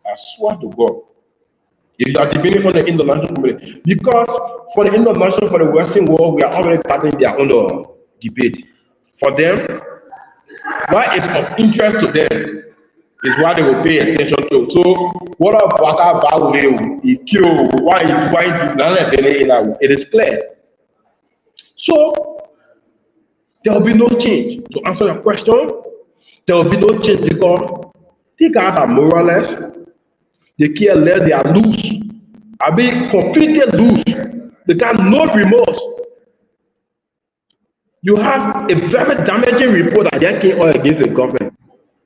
I swear to God. If you are depending on the international community, because for the international, for the Western world, we are already starting their own debate. For them, what is of interest to them is what they will pay attention to. So, what about value? He kill, why do none of it? It is clear. So, there will be no change. To answer your question, there will be no change because these guys are moralist. They care less, they are loose. I mean, completely loose. They got no remorse. You have a very damaging report that they came all against the government,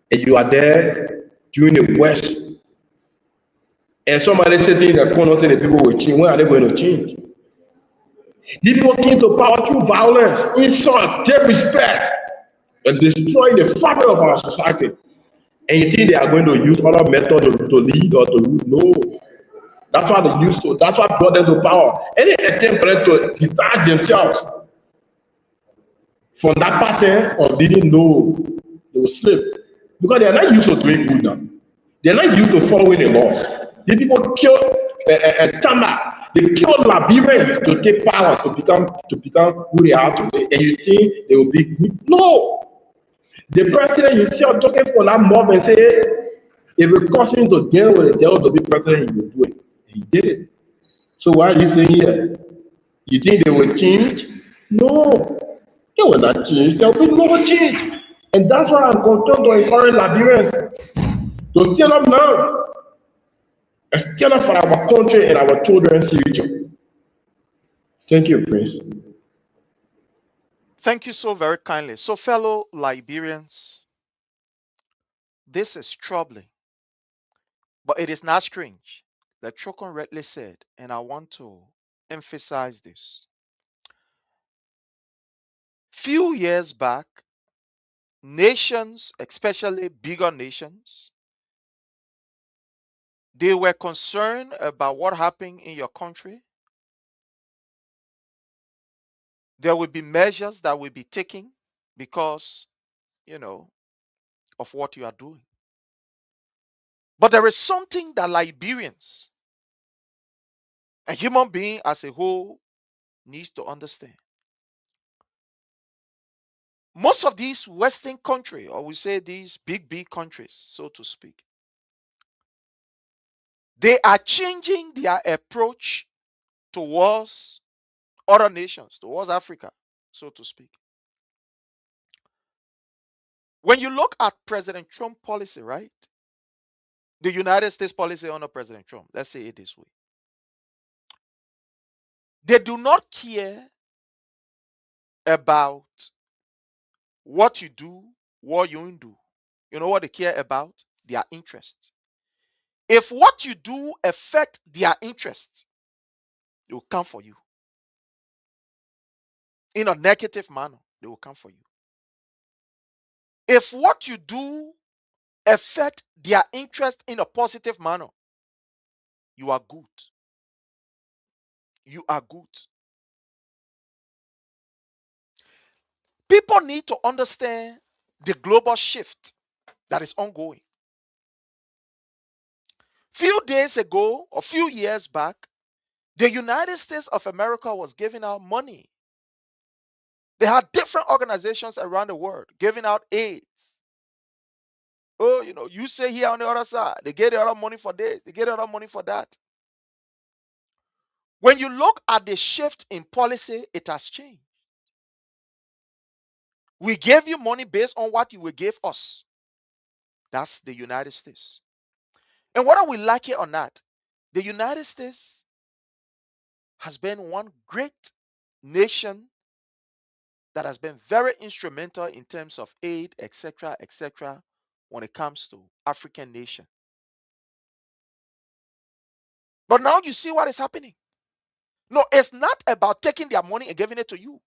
and you are there doing the worst. And somebody sitting in the corner saying the people will change. When are they going to change? These people came to power through violence, insult, disrespect, and destroying the fabric of our society. And you think they are going to use other methods to lead or to rule? No. That's what they used to. That's what brought them to power. Any attempt for them to detach themselves from that pattern or didn't know, they will slip. Because they are not used to doing good now. They are not used to following the laws. These people kill Tama. They kill Liberians to take power, to become who they are today. And you think they will be good? No. The president himself talking for that mob and say, if it costs him to deal with the devil to be president, he will do it. He did it. So why are you saying here? You think they will change? No. They will not change. There will be no change. And that's why I'm content to encourage Liberians to stand up now and stand up for our country and our children's future. Thank you, Prince. Thank you so very kindly. So, fellow Liberians, this is troubling, but it is not strange. Like Chokon rightly said, and I want to emphasize this. Few years back, nations, especially bigger nations, they were concerned about what happened in your country. There will be measures that will be taken because, of what you are doing. But there is something that Liberians, a human being as a whole, needs to understand. Most of these Western countries, or we say these big countries, so to speak, they are changing their approach towards other nations, towards Africa, so to speak. When you look at President Trump policy, right? The United States policy under President Trump, let's say it this way. They do not care about what you do, what you don't do. You know what they care about? Their interests. If what you do affect their interests, they will come for you. In a negative manner, they will come for you. If what you do affect their interest in a positive manner, you are good. You are good. People need to understand the global shift that is ongoing. Few days ago, or few years back, the United States of America was giving out money. They had different organizations around the world giving out aid Oh, you say here on the other side, they get the other money for this, they get the other money for that. When you look at the shift in policy, it has changed. We gave you money based on what you will give us. That's the United States. And whether we like it or not, the United States has been one great nation that has been very instrumental in terms of aid, etc., when it comes to African nation. But now you see what is happening. No, it's not about taking their money and giving it to you.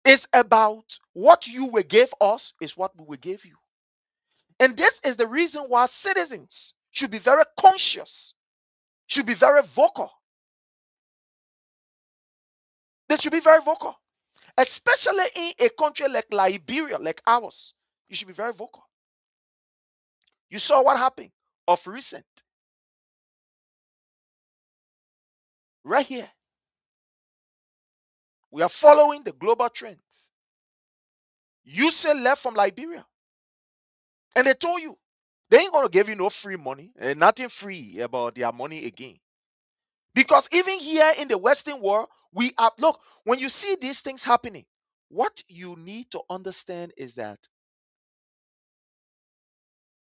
It's about what you will give us is what we will give you. And this is the reason why citizens should be very conscious, should be very vocal. They should be very vocal, especially in a country like Liberia, like ours. You should be very vocal. You saw what happened of recent. Right here. We are following the global trend. You say left from Liberia. And they told you, they ain't going to give you no free money and nothing free about their money again. Because even here in the Western world, we are, look, when you see these things happening, what you need to understand is that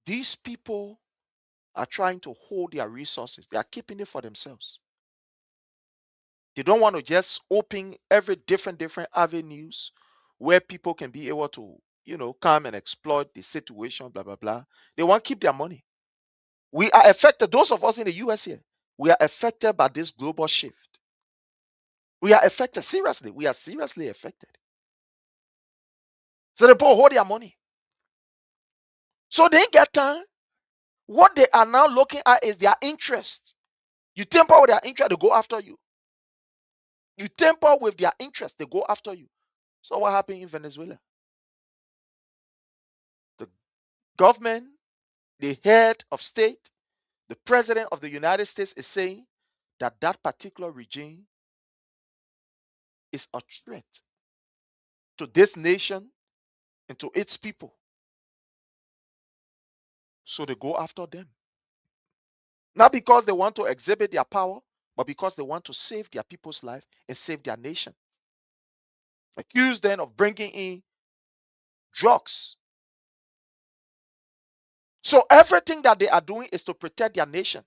these people are trying to hold their resources. They are keeping it for themselves. They don't want to just open every different avenues where people can be able to, come and exploit the situation, blah, blah, blah. They want to keep their money. We are affected, those of us in the US here, we are affected by this global shift. We are affected seriously. We are seriously affected. So the people hold their money. So they ain't get time. What they are now looking at is their interest. You tamper with their interest, they go after you. You tamper with their interest, they go after you. So what happened in Venezuela? The government, the head of state, the president of the United States is saying that that particular regime is a threat to this nation and to its people. So they go after them. Not because they want to exhibit their power, but because they want to save their people's life and save their nation. Accuse them of bringing in drugs. So everything that they are doing is to protect their nation.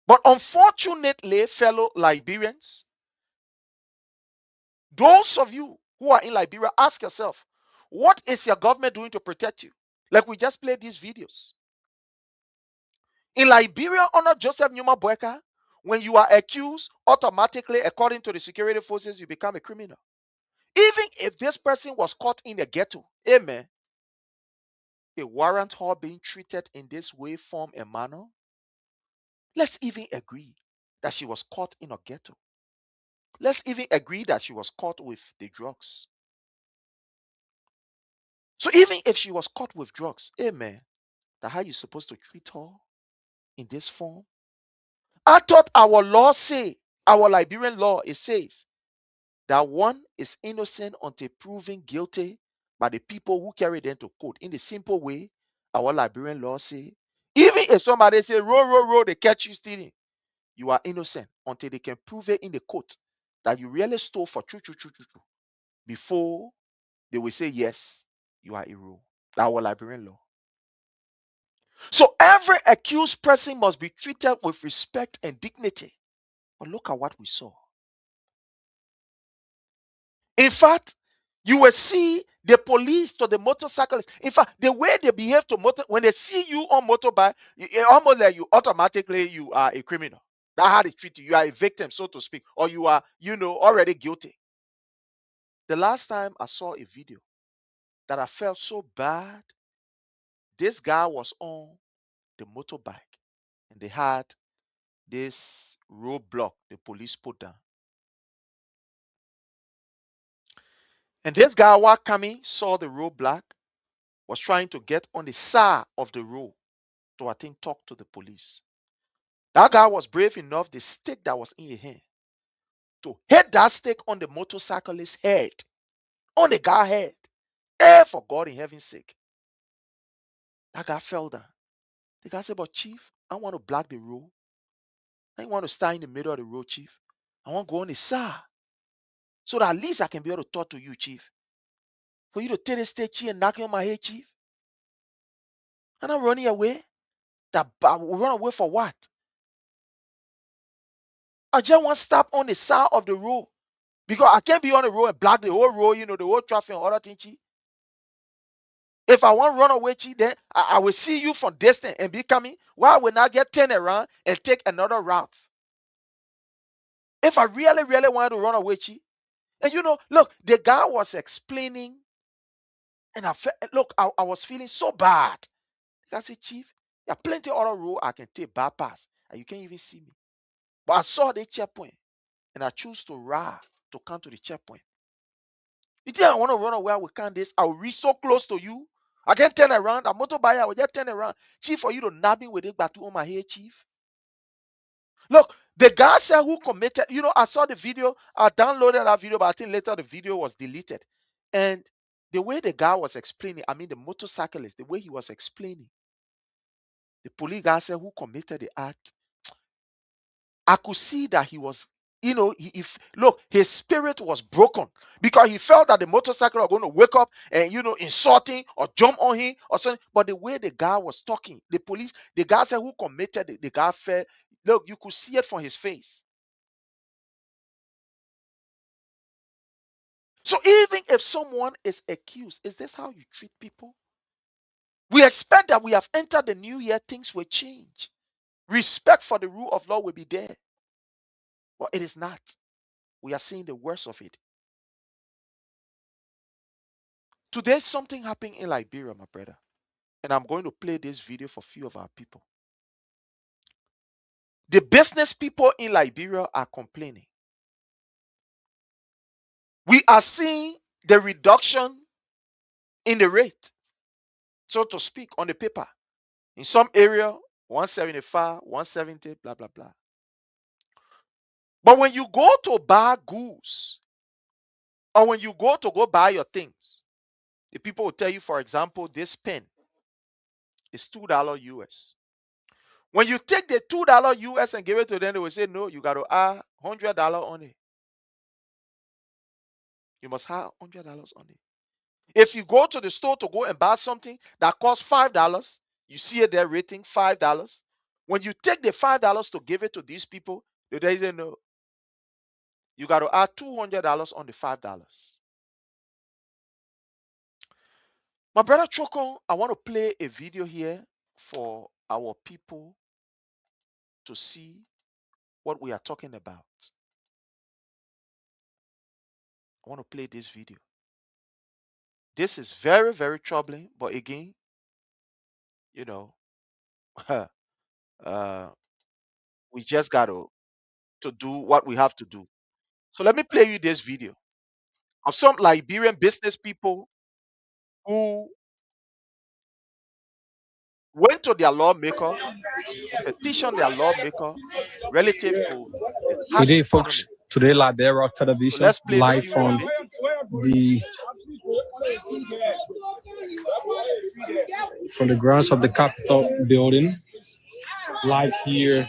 But unfortunately, fellow Liberians, those of you who are in Liberia, ask yourself, what is your government doing to protect you? Like we just played these videos. In Liberia, under Joseph Numa Boyka, when you are accused, automatically, according to the security forces, you become a criminal. Even if this person was caught in a ghetto, amen, a warrant her being treated in this way, form, and manner. Let's even agree that she was caught in a ghetto. Let's even agree that she was caught with the drugs. So even if she was caught with drugs, amen, that how you supposed to treat her in this form? I thought our law say, our Liberian law, it says that one is innocent until proven guilty by the people who carry them to court. In the simple way, our Liberian law say, even if somebody say, roll, they catch you stealing, you are innocent until they can prove it in the court that you really stole for true. Before they will say, yes, you are a rule. Our Liberian law. So every accused person must be treated with respect and dignity. But look at what we saw. In fact, you will see the police to the motorcyclists. In fact, the way they behave to when they see you on motorbike, almost like you automatically you are a criminal. That's how they treat you. You are a victim, so to speak, or you are, already guilty. The last time I saw a video that I felt so bad, this guy was on the motorbike and they had this roadblock the police put down. And this guy while coming saw the roadblock, was trying to get on the side of the road to, I think, talk to the police. That guy was brave enough, the stick that was in his hand, to hit that stick on the motorcyclist's head, on the guy's head. For God in heaven's sake. That guy fell down. The guy said, but Chief, I want to block the road. I want to stand in the middle of the road, Chief. I want to go on the side. So that at least I can be able to talk to you, Chief. For you to take this stage here and knock on my head, Chief. And I'm running away. That I will run away for what? I just want to stop on the side of the road. Because I can't be on the road and block the whole road, the whole traffic and other things, Chief. If I want to run away, Chief, then I will see you from distance and be coming. Why will not just turn around and take another route? If I really, really want to run away, Chief. And look, the guy was explaining, and I felt, look, I was feeling so bad. I said, Chief, there are plenty of other road I can take bypass, and you can't even see me. But I saw the checkpoint, and I choose to ride to come to the checkpoint. You think I want to run away? I will count this. I will reach so close to you. I can't turn around. A motorbike, I will just turn around. Chief, for you to nab me with it back to on my head, Chief. Look, the guy said who committed, I saw the video. I downloaded that video, but I think later the video was deleted. And the way the guy was explaining, I mean the motorcyclist, the way he was explaining, the police guy said who committed the act. I could see that he was, look, his spirit was broken because he felt that the motorcycle was going to wake up and, insulting or jump on him or something. But the way the guy was talking, the guy said who committed the guy felt, look, you could see it from his face. So even if someone is accused, is this how you treat people? We expect that we have entered the new year, things will change. Respect for the rule of law will be there. But it is not. We are seeing the worst of it. Today, something happened in Liberia, my brother. And I'm going to play this video for a few of our people. The business people in Liberia are complaining. We are seeing the reduction in the rate, so to speak, on the paper. In some area, 175, 170, blah, blah, blah. But when you go to buy goods, or when you go buy your things, the people will tell you, for example, this pen is $2 US. When you take the $2 US and give it to them, they will say, no, you got to add $100 on it. You must have $100 on it. If you go to the store to go and buy something that costs $5, you see it there rating $5. When you take the $5 to give it to these people, they say, no, you got to add $200 on the $5. My brother Choko, I want to play a video here for our people to see what we are talking about. I want to play this video. This is very, very troubling, but again, we just got to do what we have to do. So let me play you this video of some Liberian business people who went to their lawmaker to petition their lawmaker relative to the Good harsh day, economy. folks. Today, Liberia So Television let's play the live few from of it. the grounds of the Capitol building, live here.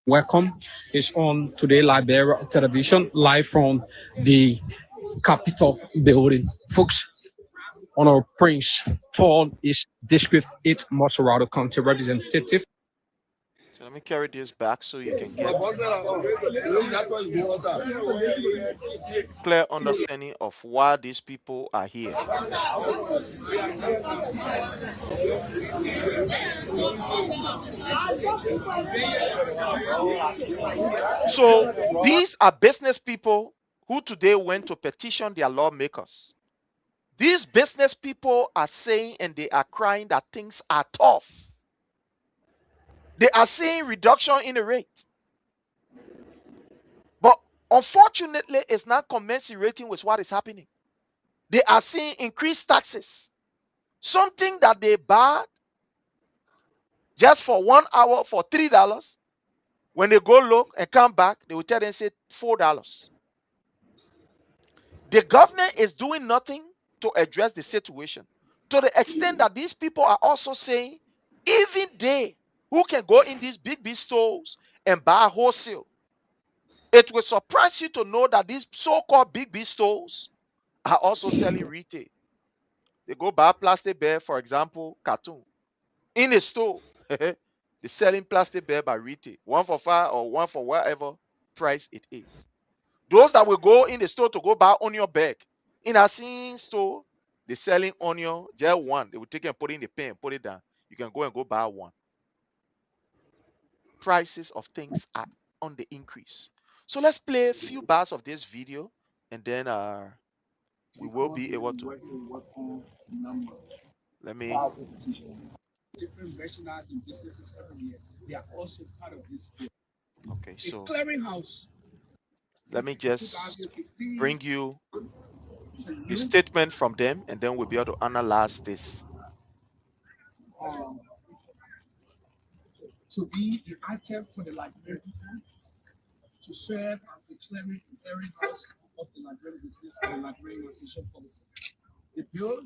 Welcome. It's on Today Liberia Television, live from the Capitol building. Folks, Honor Prince Tall is District 8 Moserado County Representative. So let me carry this back so you can get clear understanding of why these people are here. So these are business people who today went to petition their lawmakers. These business people are saying and they are crying that things are tough. They are seeing reduction in the rate. But unfortunately, it's not commensurating with what is happening. They are seeing increased taxes. Something that they buy just for 1 hour for $3, When they go look and come back, they will tell them, say $4. The government is doing nothing to address the situation, to the extent that these people are also saying, even they who can go in these big stores and buy wholesale, it will surprise you to know that these so-called big stores are also selling retail. They go buy plastic bag, for example, cartoon. In a store, they're selling plastic bag by retail, 1 for $5 or 1 for whatever price it is. Those that will go in the store to go buy onion bag, in a same store, they're selling onion, just one. They will take it and put it in the pen, put it down. You can go and go buy one. Prices of things are on the increase. So let's play a few bars of this video, and then we will be able to. Let me. Different merchandise and businesses everywhere. They are also part of this bill. Okay, so a clearinghouse. Let me just bring you a statement from them, and then we'll be able to analyze this. To be an item for the Liberian people, to serve as the clearinghouse of the Liberian business and the Liberian Association policy. The bill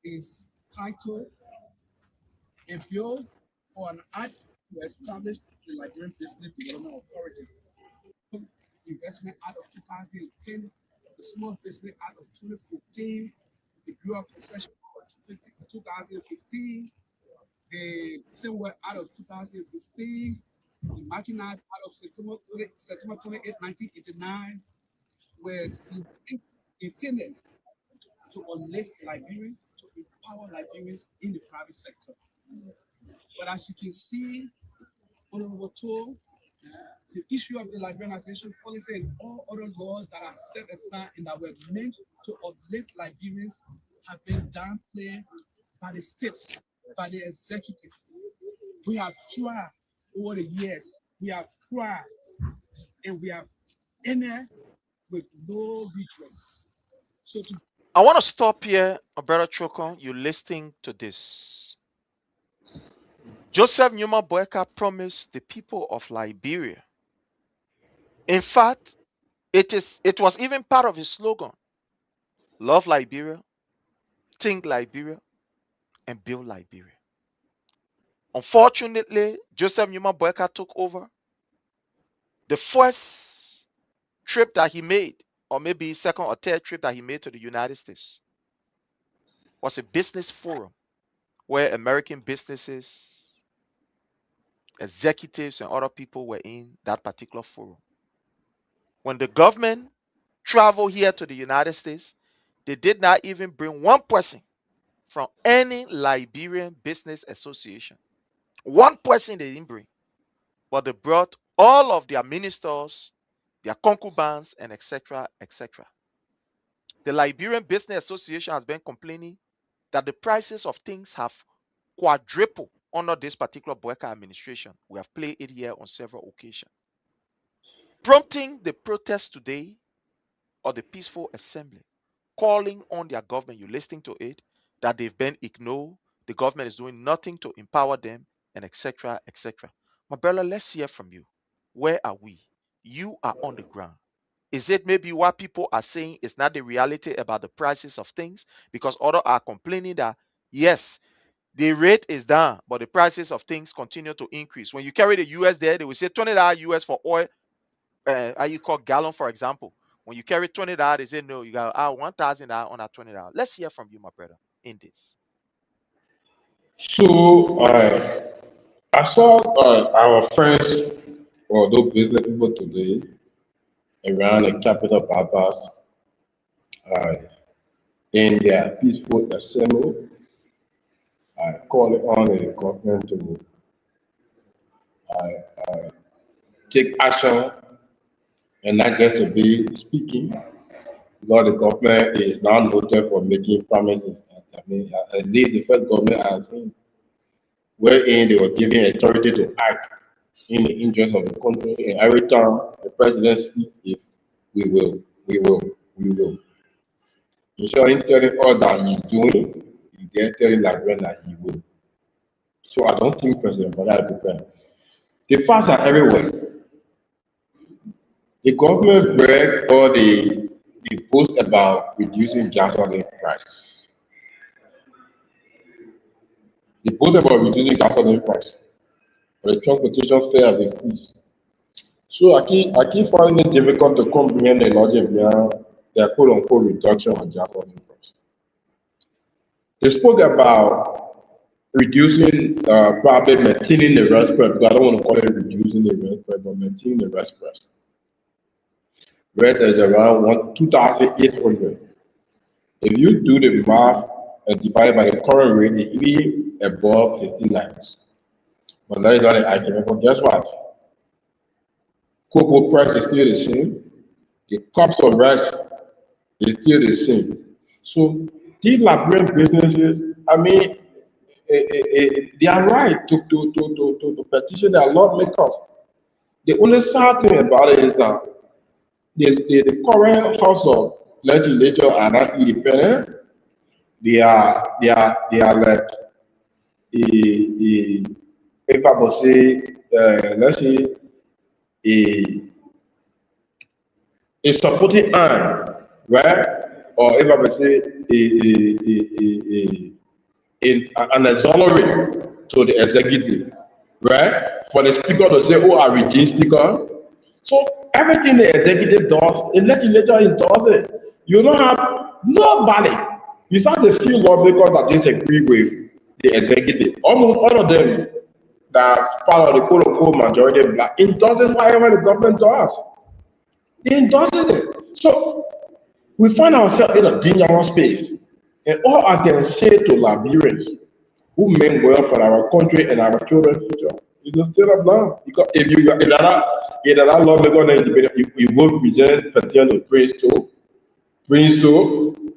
is titled "A Bill for an Act to Establish the Liberian Business Development Authority." Investment Act of 2010, the Small Business Act of 2015, the Bureau of Concession Act of 2015, the Civil Act of 2015, the Mechanized Act of September 28, 1989, which is intended to uplift Liberians, to empower Liberians in the private sector. But as you can see, Honorable Toll, the issue of the liberalization policy and all other laws that are set aside and that were meant to uplift Liberians have been downplayed by the state, by the executive. We have tried over the years, we have tried, and we have ended with no redress. So I want to stop here, Brother Chokon. You listening to this. Joseph Numa Boyka promised the people of Liberia. In fact, it was even part of his slogan: love Liberia, think Liberia, and build Liberia. Unfortunately, Joseph Numa Boyka took over. The first trip that he made, or maybe second or third trip that he made to the United States, was a business forum where American businesses, executives, and other people were in that particular forum. When the government traveled here to the United States, they did not even bring one person from any Liberian business association. One person they didn't bring. But they brought all of their ministers, their concubines, and etc., etc. The Liberian Business Association has been complaining that the prices of things have quadrupled under this particular Boyka administration. We have played it here on several occasions. Prompting the protest today, or the peaceful assembly, calling on their government, you're listening to it, that they've been ignored, the government is doing nothing to empower them, and etc., etc. My brother, let's hear from you. Where are we? You are on the ground. Is it maybe what people are saying is not the reality about the prices of things? Because others are complaining that, yes, the rate is down, but the prices of things continue to increase. When you carry the US there, they will say $20 US for oil, how you call gallon, for example. When you carry $20, they say, no, you got $1,000 on that $20. Let's hear from you, my brother, in this. So I saw our friends, or those business people today, around the capital bypass, in their peaceful assembly. I call on the government to take action and not just to be speaking, because the government is now noted for making promises. I mean, at least the first government has seen, wherein they were giving authority to act in the interest of the country, and every time the president speaks is, we will. Ensuring telling all that he's doing, he's there telling Liberian that he will. So I don't think President Bola is prepared. The facts are everywhere. The government break all the post about reducing gasoline price. The post about reducing gasoline price. But the transportation fare has increased. So I keep finding it difficult to comprehend the logic behind their quote unquote reduction on gasoline price. They spoke about reducing, probably maintaining the rest price, because I don't want to call it reducing the rest price, but maintaining the rest price. Rest is around 2,800. If you do the math and divide by the current rate, it's even above 59. But that is not the item. But guess what? Cocoa price is still the same. The cups of rice is still the same. So these Liberian businesses, I mean, they are right to petition their lawmakers. The only sad thing about it is that the current House of Legislature are not independent. They are like if I would say, let's say a supporting arm, right? Or if I would say an auxiliary to the executive, right? For the speaker to say, "Oh, I reduce speaker." So everything the executive does, the legislature does it. You don't have nobody. Besides the few lawmakers that disagree with the executive, almost all of them that are part of the quote unquote majority black endorses whatever the government does. They endorses it. So we find ourselves in a dangerous space. And all I can say to Liberians who mean well for our country and our children's future is to stay up now. Because if that lawmaker then you go present petition to Prince to,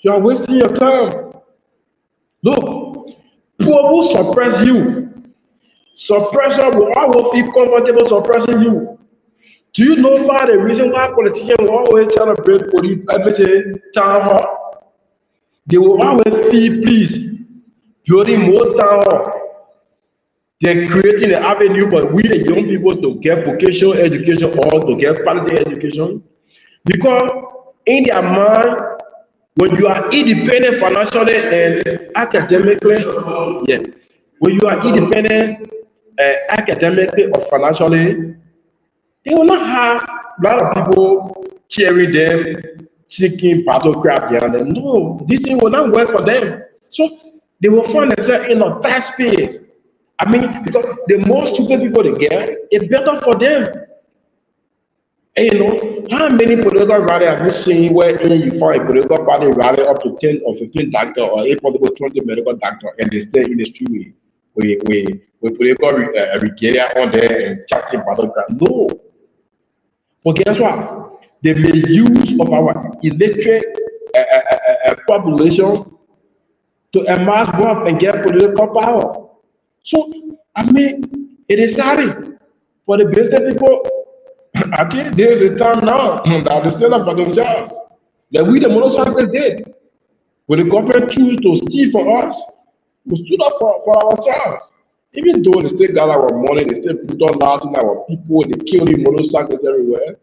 you are wasting your time. Look, poor will suppress you. Suppressor will always feel comfortable suppressing you. Do you know why the reason why politicians will always celebrate police, let me say, town hall? They will always feel pleased building more town hall. They're creating an avenue for we the young people to get vocational education or to get quality education. Because in their mind, when you are independent financially and academically, yeah, when you are independent academically or financially, they will not have a lot of people cheering them, seeking battle crap behind them. No, this thing will not work for them. So they will find themselves in a tight space. I mean, because the more stupid people they get, it's better for them. And you know, how many political rallies have you seen where you find a political party rally up to 10 or 15 doctors or 8 possible 20 medical doctors and they stay in the street with political regalia on there and chatting battle crap? No. But guess what? They made use of our illiterate population to amass wealth and get political power. So, I mean, it is sad for the business people. I think there's a time now that they stand up for themselves. That we, the motorcyclists, did. When the government choose to steal for us, we stood up for ourselves. Even though they still got our money, they still put on lots in our people, they kill the motorcyclists everywhere.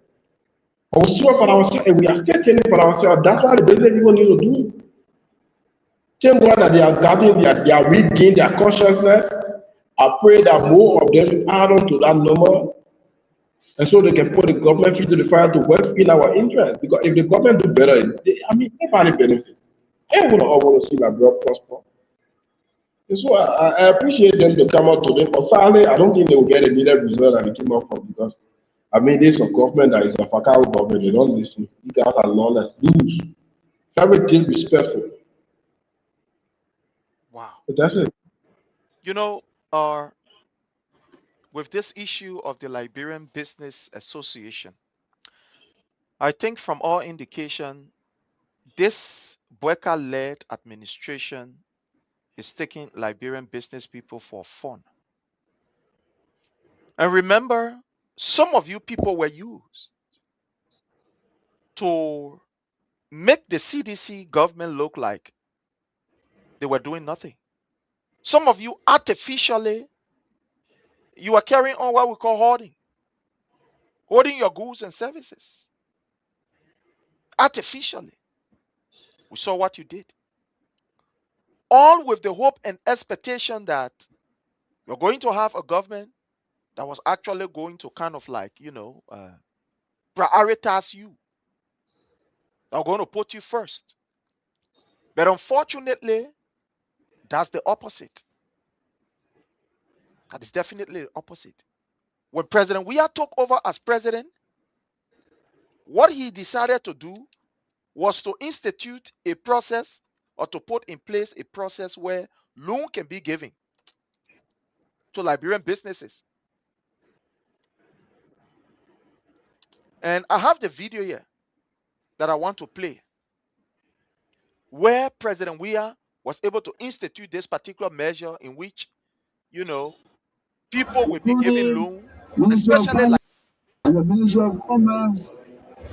But we stood up for ourselves, and we are still standing for ourselves. That's what the business people need to do. Thank God that they are getting, they are regained their consciousness. I pray that more of them add on to that number. And so they can put the government feet to the fire to work in our interest. Because if the government do better, everybody benefit. Everyone all want to see that girl prosper. And so I appreciate them to come out today. But sadly, I don't think they will get a needed result that they came up from because this is a government that is a fakao government. They don't listen. You guys are lawless, loose, very disrespectful. Wow. But that's it. You know, with this issue of the Liberian Business Association, I think from all indication, this Boeka-led administration is taking Liberian business people for fun. And remember, some of you people were used to make the CDC government look like they were doing nothing. Some of you artificially, you are carrying on what we call hoarding. holding your goods and services artificially. We saw what you did. All with the hope and expectation that you're going to have a government that was actually going to kind of like, prioritize you. They're going to put you first. But unfortunately, that's the opposite. That is definitely the opposite. When President Weah took over as president, what he decided to do was to institute a process or to put in place a process where loan can be given to Liberian businesses. And I have the video here that I want to play where President Weah was able to institute this particular measure in which, people will be given loan, especially like and the Ministry of Commerce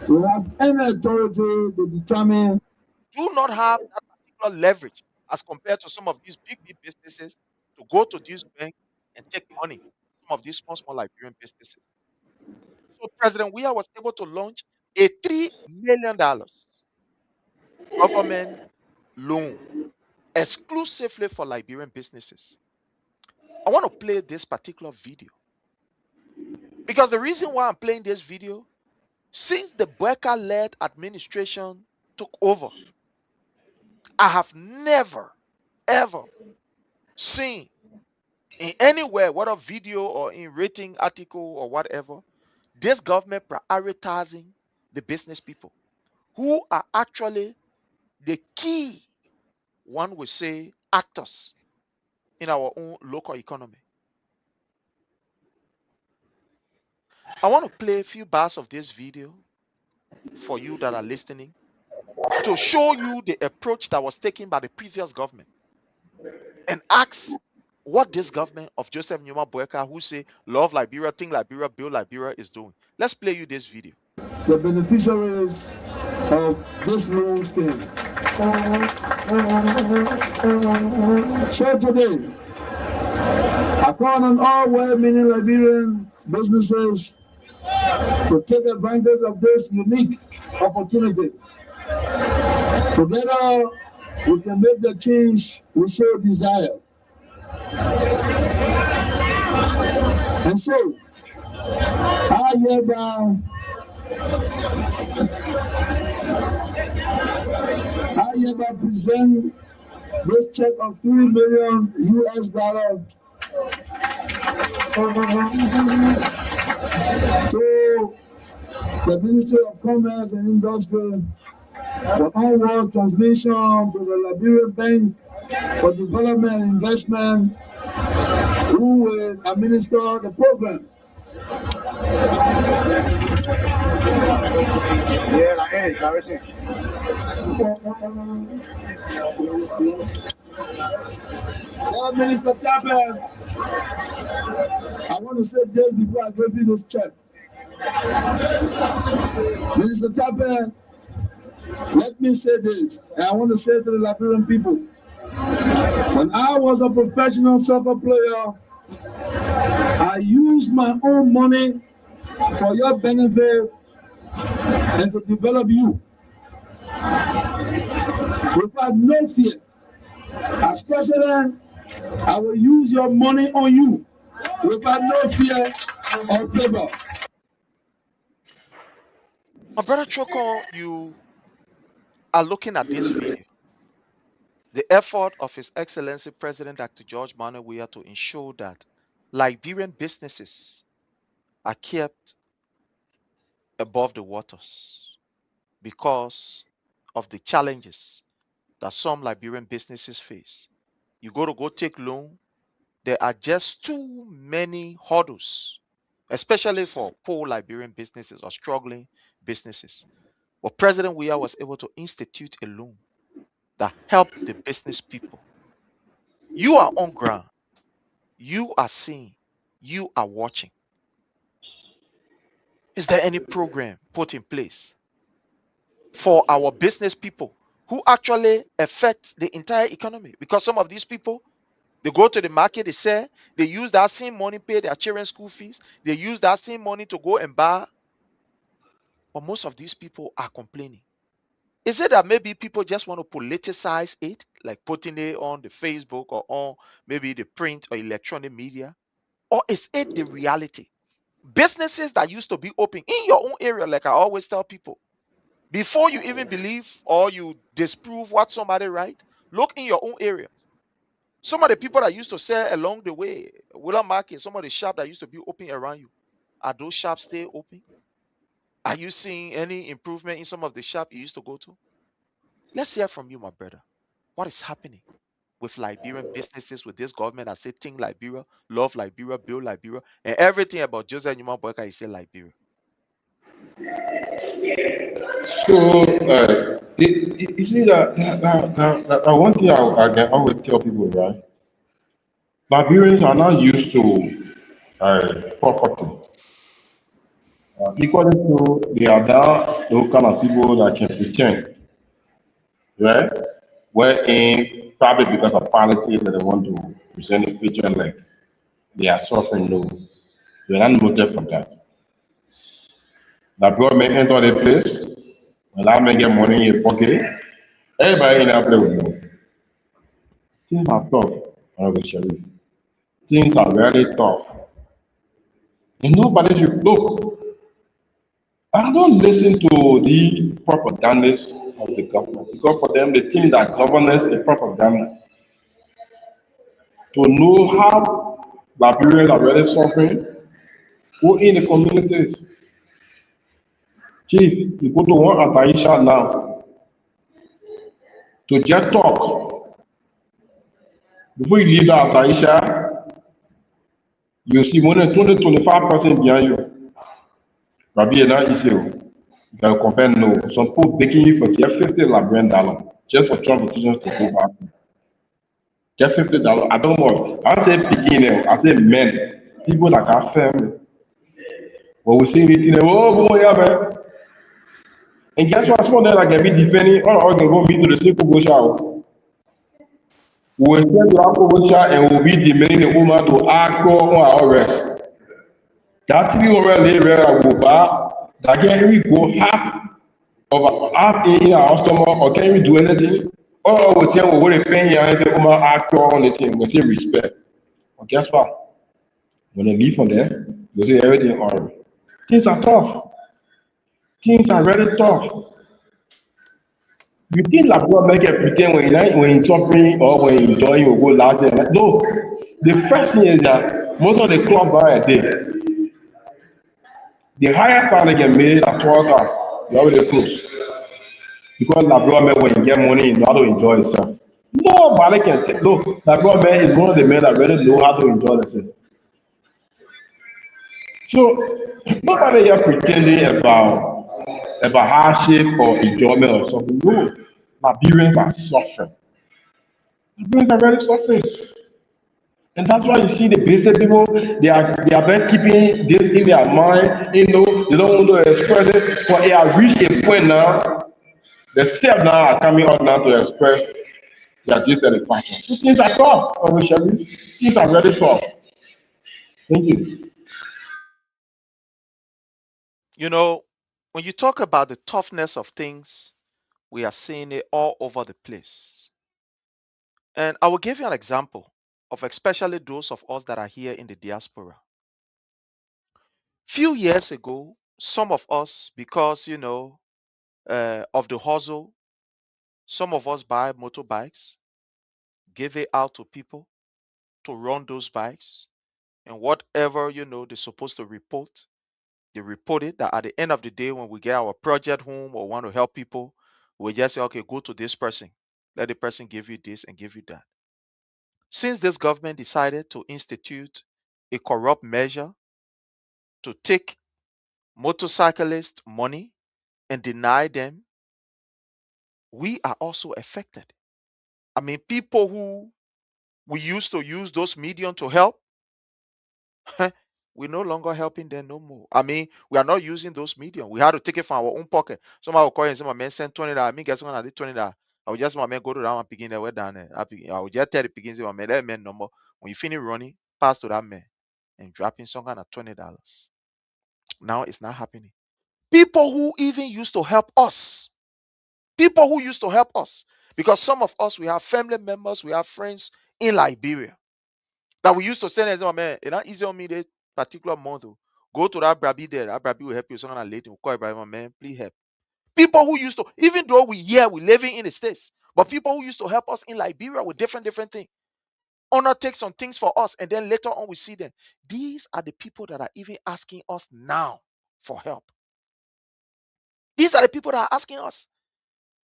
will have any authority to determine. Do not have that particular leverage as compared to some of these big businesses to go to this bank and take money. Some of these small Liberian businesses. So President Weah was able to launch a $3 million government loan exclusively for Liberian businesses. I want to play this particular video because the reason why I'm playing this video, since the Boeka-led administration took over, I have never, ever seen in anywhere, whether video or in rating article or whatever, this government prioritizing the business people who are actually the key, one would say, actors in our own local economy. I want to play a few bars of this video for you that are listening to show you the approach that was taken by the previous government and ask what this government of Joseph Numa Boeka, who say love Liberia, think Liberia, build Liberia, is doing. Let's play you this video. The beneficiaries of this loan scheme. So today, I call on all well-meaning Liberian businesses to take advantage of this unique opportunity. Together, we can make the change we so desire. And so, I hereby present this check of $3 million to the Ministry of Commerce and Industry for onward transmission to the Liberian Bank for Development and Investment, who will administer the program. Well, Minister Tapper, I want to say this before I give you this check. Minister Tapper, let me say this, and I want to say to the Liberian people. When I was a professional soccer player, I used my own money for your benefit and to develop you. Without no fear. As president, I will use your money on you without no fear or favor. My brother Choko, you are looking at this video. The effort of His Excellency President Dr. George Manuel Weah to ensure that Liberian businesses are kept above the waters because of the challenges that some Liberian businesses face. You go take loan, there are just too many hurdles, especially for poor Liberian businesses or struggling businesses. But President Weah was able to institute a loan that helped the business people. You are on ground. You are seeing. You are watching. Is there any program put in place for our business people who actually affect the entire economy? Because some of these people, they go to the market, they sell, they use that same money, pay their children's school fees, they use that same money to go and buy But most of these people are complaining. Is it that maybe people just want to politicize it, like putting it on the Facebook or on maybe the print or electronic media? Or is it the reality? Businesses that used to be open in your own area, like I always tell people, before you even believe or you disprove what somebody write, look in your own area. Some of the people that used to sell along the way, Willa Market, some of the shops that used to be open around you, are those shops still open? Are you seeing any improvement in some of the shops you used to go to? Let's hear from you, my brother. What is happening with Liberian businesses, with this government that say think Liberia, love Liberia, build Liberia, and everything about Joseph Newman Boyka is say Liberia? So, you see that one thing I can always tell people, right? Liberians are not used to property. Equally so, they are now those kind of people that can pretend, right? Wherein, probably because of politics that they want to present a picture like they are suffering, no. They are not noted for that. The government enter the place, and I may get money in your pocket. Everybody in that place will know. Things are tough, Honorable Sheriff. Things are very tough. And nobody should look. I don't listen to the propagandists of the government because for them they think that governance is propaganda. To know how Liberians are really suffering, go in the communities. Chief, you go to one at Aisha now to just talk. Before you leave that at Aisha, you see more than 20-25% behind you. Rabbi is not easy. You can compare no. Some people begging you for just $50 just for transportation to go back. Just $50. I don't know. I say beginner, I say men, people that are family. But we see meeting, oh boy, yeah, man. And guess what? Some of them like can be defending all can go meet to the simple go shower. We will send to our go shower and we'll be demanding the woman to act on our arrest. That thing already rare will buy that can we go half in our stomach or can we do anything? Or we tell we will pay and say woman act on the thing, we say respect. But guess what? When they leave from there, they say everything alright. Things are tough. Things are very tough. You think like God make it pretend when he's suffering or when he's enjoying or go last year. No. The first thing is that most of the club are there. The higher time they get made at 12 hours, they already close. Because the government when you get money, you know how to enjoy yourself. Nobody can tell. Look, the government is one of the men that really know how to enjoy themselves. So nobody here pretending about hardship or enjoyment or something. No, Liberians are suffering. Liberians are really suffering. And that's why you see the basic people, they are very keeping this in their mind, you know, they don't want to express it, but they have reached a point now, the self now are coming out now to express their dissatisfaction. So things are tough, Sherry. Things are very tough. Thank you. You know, when you talk about the toughness of things, we are seeing it all over the place. And I will give you an example of especially those of us that are here in the diaspora. Few years ago, some of us, because of the hustle, some of us buy motorbikes, give it out to people to run those bikes, and whatever they're supposed to report, they report it. That at the end of the day, when we get our project home or want to help people, we just say, okay, go to this person, let the person give you this and give you that. Since this government decided to institute a corrupt measure to take motorcyclists money and deny them, we are also affected. I mean, people who we used to use those medium to help, we're no longer helping them no more. I mean, we are not using those medium. We had to take it from our own pocket. Somebody will call you and say, my man send $20. I mean, get someone that did $20. I will just my man go to that one begin there, we're down there. I will just tell the begin say, my man, that man no more. When you finish running, pass to that man and dropping some kind of $20. Now it's not happening. People who even used to help us. People who used to help us. Because some of us, we have family members, we have friends in Liberia that we used to send as, oh man, it's not easy on me that particular month. Go to that Brabi there. That Brabi will help you. Someone late will call Ibrahim, man, please help. People who used to, even though we living in the States, but people who used to help us in Liberia with different things. Undertake some things for us, and then later on we see them. These are the people that are even asking us now for help. These are the people that are asking us.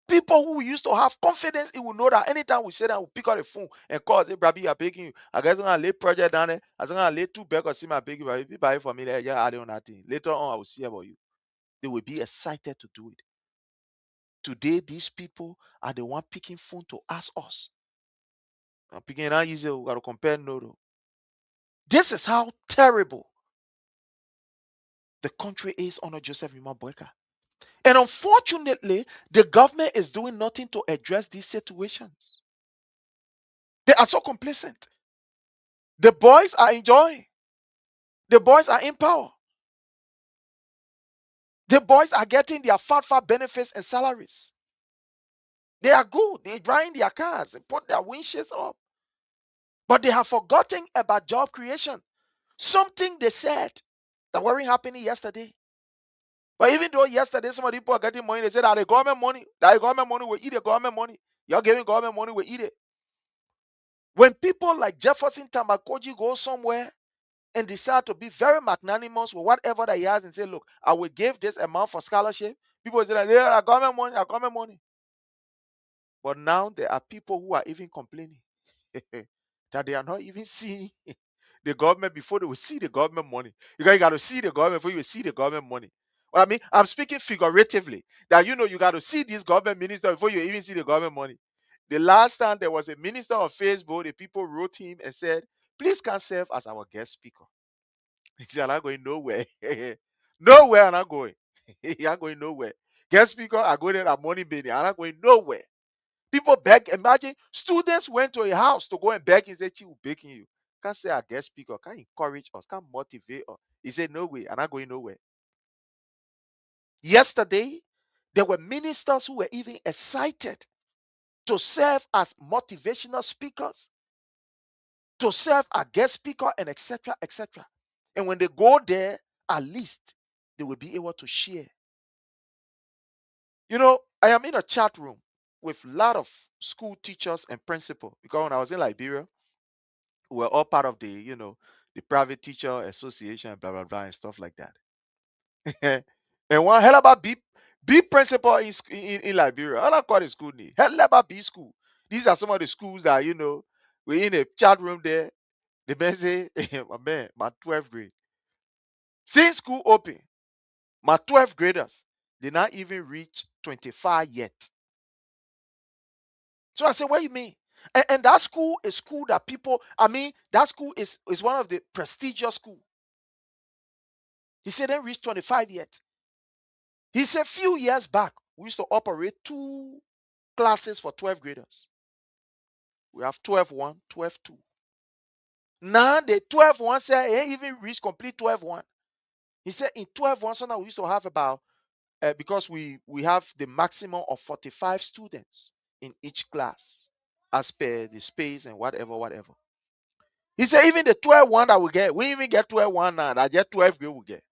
People who used to have confidence, it will know that anytime we say that, we'll pick up the phone and call, say, Brabi, I'm begging you. I guess I'm going to lay project down there. I'm going to lay 2 bags or see my begging, Brabi, if you buy it for me, like, yeah, I don't know nothing. Later on, I will see about you. They will be excited to do it. Today, these people are the one picking phone to ask us. I'm picking it out easy. We got to compare no. This is how terrible the country is under Joseph Boyka. And unfortunately, the government is doing nothing to address these situations. They are so complacent. The boys are enjoying. The boys are in power. The boys are getting their fat benefits and salaries. They are good. They drive their cars and put their windshields up. But they have forgotten about job creation. Something they said that wasn't happening yesterday. But even though yesterday some of the people are getting money, they said that the government money will eat the government money. You're giving government money, will eat it. When people like Jefferson Tamakoji go somewhere and decide to be very magnanimous with whatever that he has and say, look, I will give this amount for scholarship, people say that, yeah, I government money. But now there are people who are even complaining that they are not even seeing the government before they will see the government money. You got to see the government before you will see the government money. Well, I mean, I'm speaking figuratively that you got to see this government minister before you even see the government money. The last time there was a minister on Facebook, the people wrote him and said, please come serve as our guest speaker. He said, I'm not going nowhere. Nowhere I'm not going. You're going nowhere. Guest speaker, I go there at morning meeting. I'm not going nowhere. People beg. Imagine students went to a house to go and beg and say, she will begging you. Can't say a guest speaker, can't encourage us, can't motivate us. He said, no way, I'm not going nowhere. Yesterday, there were ministers who were even excited to serve as motivational speakers, to serve as guest speaker, and etc. etc. And when they go there, at least they will be able to share. I am in a chat room with a lot of school teachers and principals because when I was in Liberia, we were all part of the private teacher association, blah blah blah, and stuff like that. And one hell about B principal in Liberia. I don't call the school name. Hell about B school. These are some of the schools that we're in a chat room there. The man say, my 12th grade. Since school open, my 12th graders did not even reach 25 yet. So I said, what do you mean? And that school is school that people, that school is one of the prestigious schools. He said, they didn't reach 25 yet. He said, a few years back, we used to operate 2 classes for 12 graders. We have 12-1, 12-2. Now the 12-1 said, he ain't even reached complete 12-1. He said, in 12-1, so now we used to have about, because we have the maximum of 45 students in each class, as per the space and whatever. He said, even the 12-1 that we get, we even get 12-1 now, that just 12 grade we get.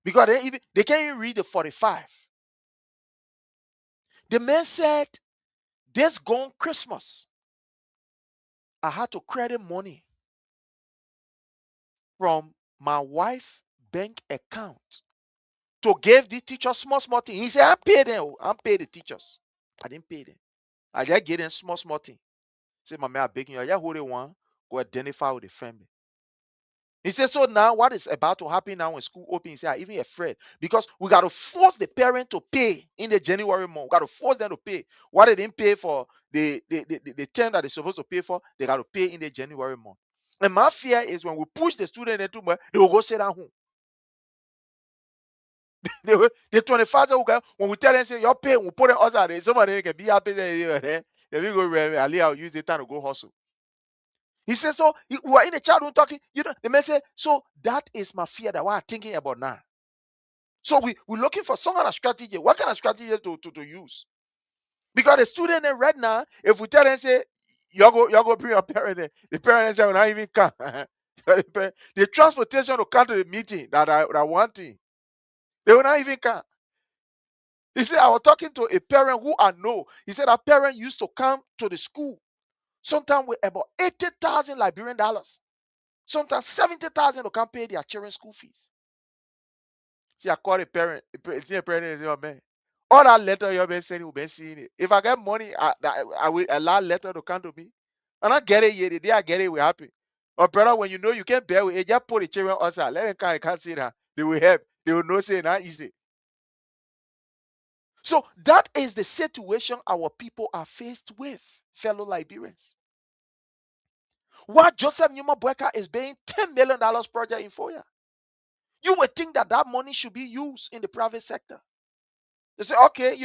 Because they can't even read the 45. The man said, this gone Christmas, I had to credit money from my wife's bank account to give the teachers small thing. He said, I paid them. I paid the teachers. I didn't pay them. I just gave them small thing. Say, my man, I'm begging you. I just hold it one, go identify with the family. He said, so now what is about to happen now when school opens? He said, I'm even afraid because we got to force the parent to pay in the January month. We got to force them to pay. What they didn't pay for the term that they're supposed to pay for, they got to pay in the January month. And my fear is when we push the student into more, they will go sit down home. The 25 when we tell them, say, you're paying, we put it outside, somebody can be happy. Then we go, I'll use the time to go hustle. He said, so we were in the chat room talking, the man said, so that is my fear that what I'm thinking about now. So we're looking for some kind of strategy. What kind of strategy to use? Because the student then right now, if we tell them say, y'all go bring your parent in, the parents say will not even come. The transportation to come to the meeting that one thing, they will not even come. He said, I was talking to a parent who I know. He said that parent used to come to the school sometimes with about 80,000 Liberian dollars. Sometimes 70,000 to come pay their children's school fees. See, I call a parent. The parent is your man. All that letter you've been sending, you've been seeing it. If I get money, I will allow letter to come to me. And I get it here. The day I get it, we're happy. But brother, when you know you can't bear with it, just put the children outside. Let them come. They can't see that. They will help. They will know say not easy. So that is the situation our people are faced with, fellow Liberians. What Joseph Numa Boyka is paying $10 million project in 4 years. You would think that money should be used in the private sector. They say, okay,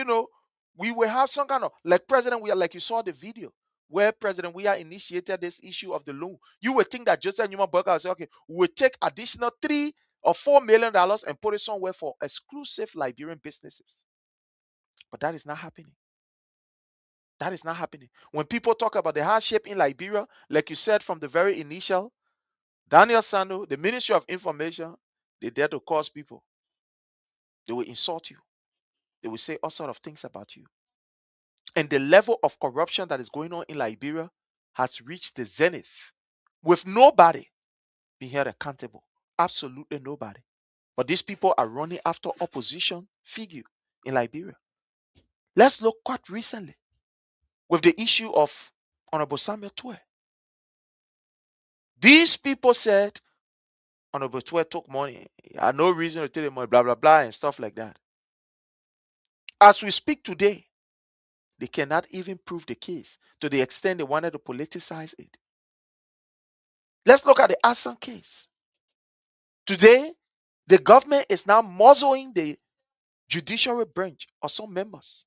we will have some kind of, like President Weah, like you saw the video, where President Weah initiated this issue of the loan. You would think that Joseph Numa Boyka will say, okay, we will take additional $3 or $4 million and put it somewhere for exclusive Liberian businesses. But that is not happening. That is not happening. When people talk about the hardship in Liberia, like you said from the very initial, Daniel Sando, the Ministry of Information, they dare to cause people. They will insult you. They will say all sorts of things about you. And the level of corruption that is going on in Liberia has reached the zenith with nobody being held accountable. Absolutely nobody. But these people are running after opposition figure in Liberia. Let's look quite recently with the issue of Honorable Samuel Twe. These people said Honorable Twe took money. He had no reason to take the money, blah, blah, blah, and stuff like that. As we speak today, they cannot even prove the case to the extent they wanted to politicize it. Let's look at the Assan case. Today, the government is now muzzling the judiciary branch or some members.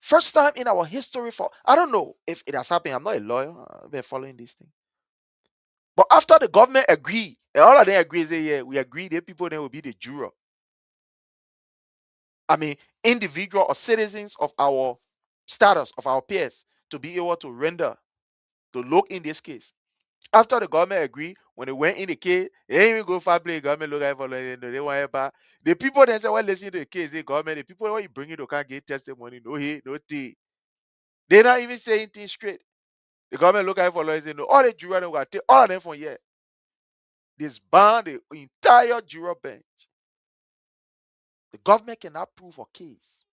First time in our history I don't know if it has happened. I'm not a lawyer. I've been following this thing. But after the government agreed, and all of them agree, say, yeah, we agree, the people then will be the juror. I mean, individual or citizens of our status, of our peers, to be able to render, to look in this case. After the government agreed, when they went in the case, they didn't even go far play. Government look at it, they want to buy. The people then say, well, listen to the case. The government, the people when you bring it, they can't get testimony. No hate, no tea. They're not even saying things straight. The government look at it for lawyers, no, all the jurors they will take all of them from here. Disband the entire juror bench. The government cannot prove a case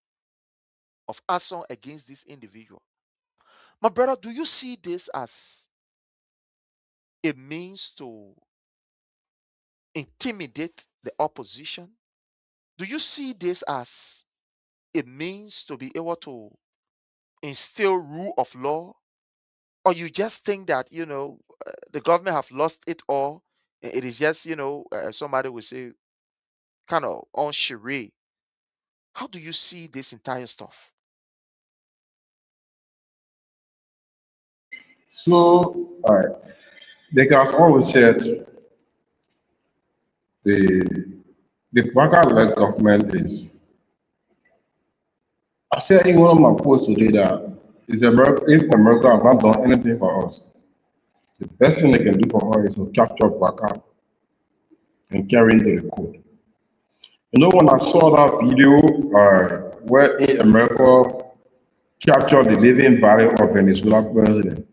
of assault against this individual. My brother, do you see this as a means to intimidate the opposition? Do you see this as a means to be able to instill rule of law? Or you just think that, the government have lost it all? It is just, somebody will say, kind of on charade. How do you see this entire stuff? So, they have always said the Baka-led government is. I said in one of my posts today that if America has not done anything for us, the best thing they can do for us is to capture Baka and carry into the court. When I saw that video where in America captured the living body of Venezuela president,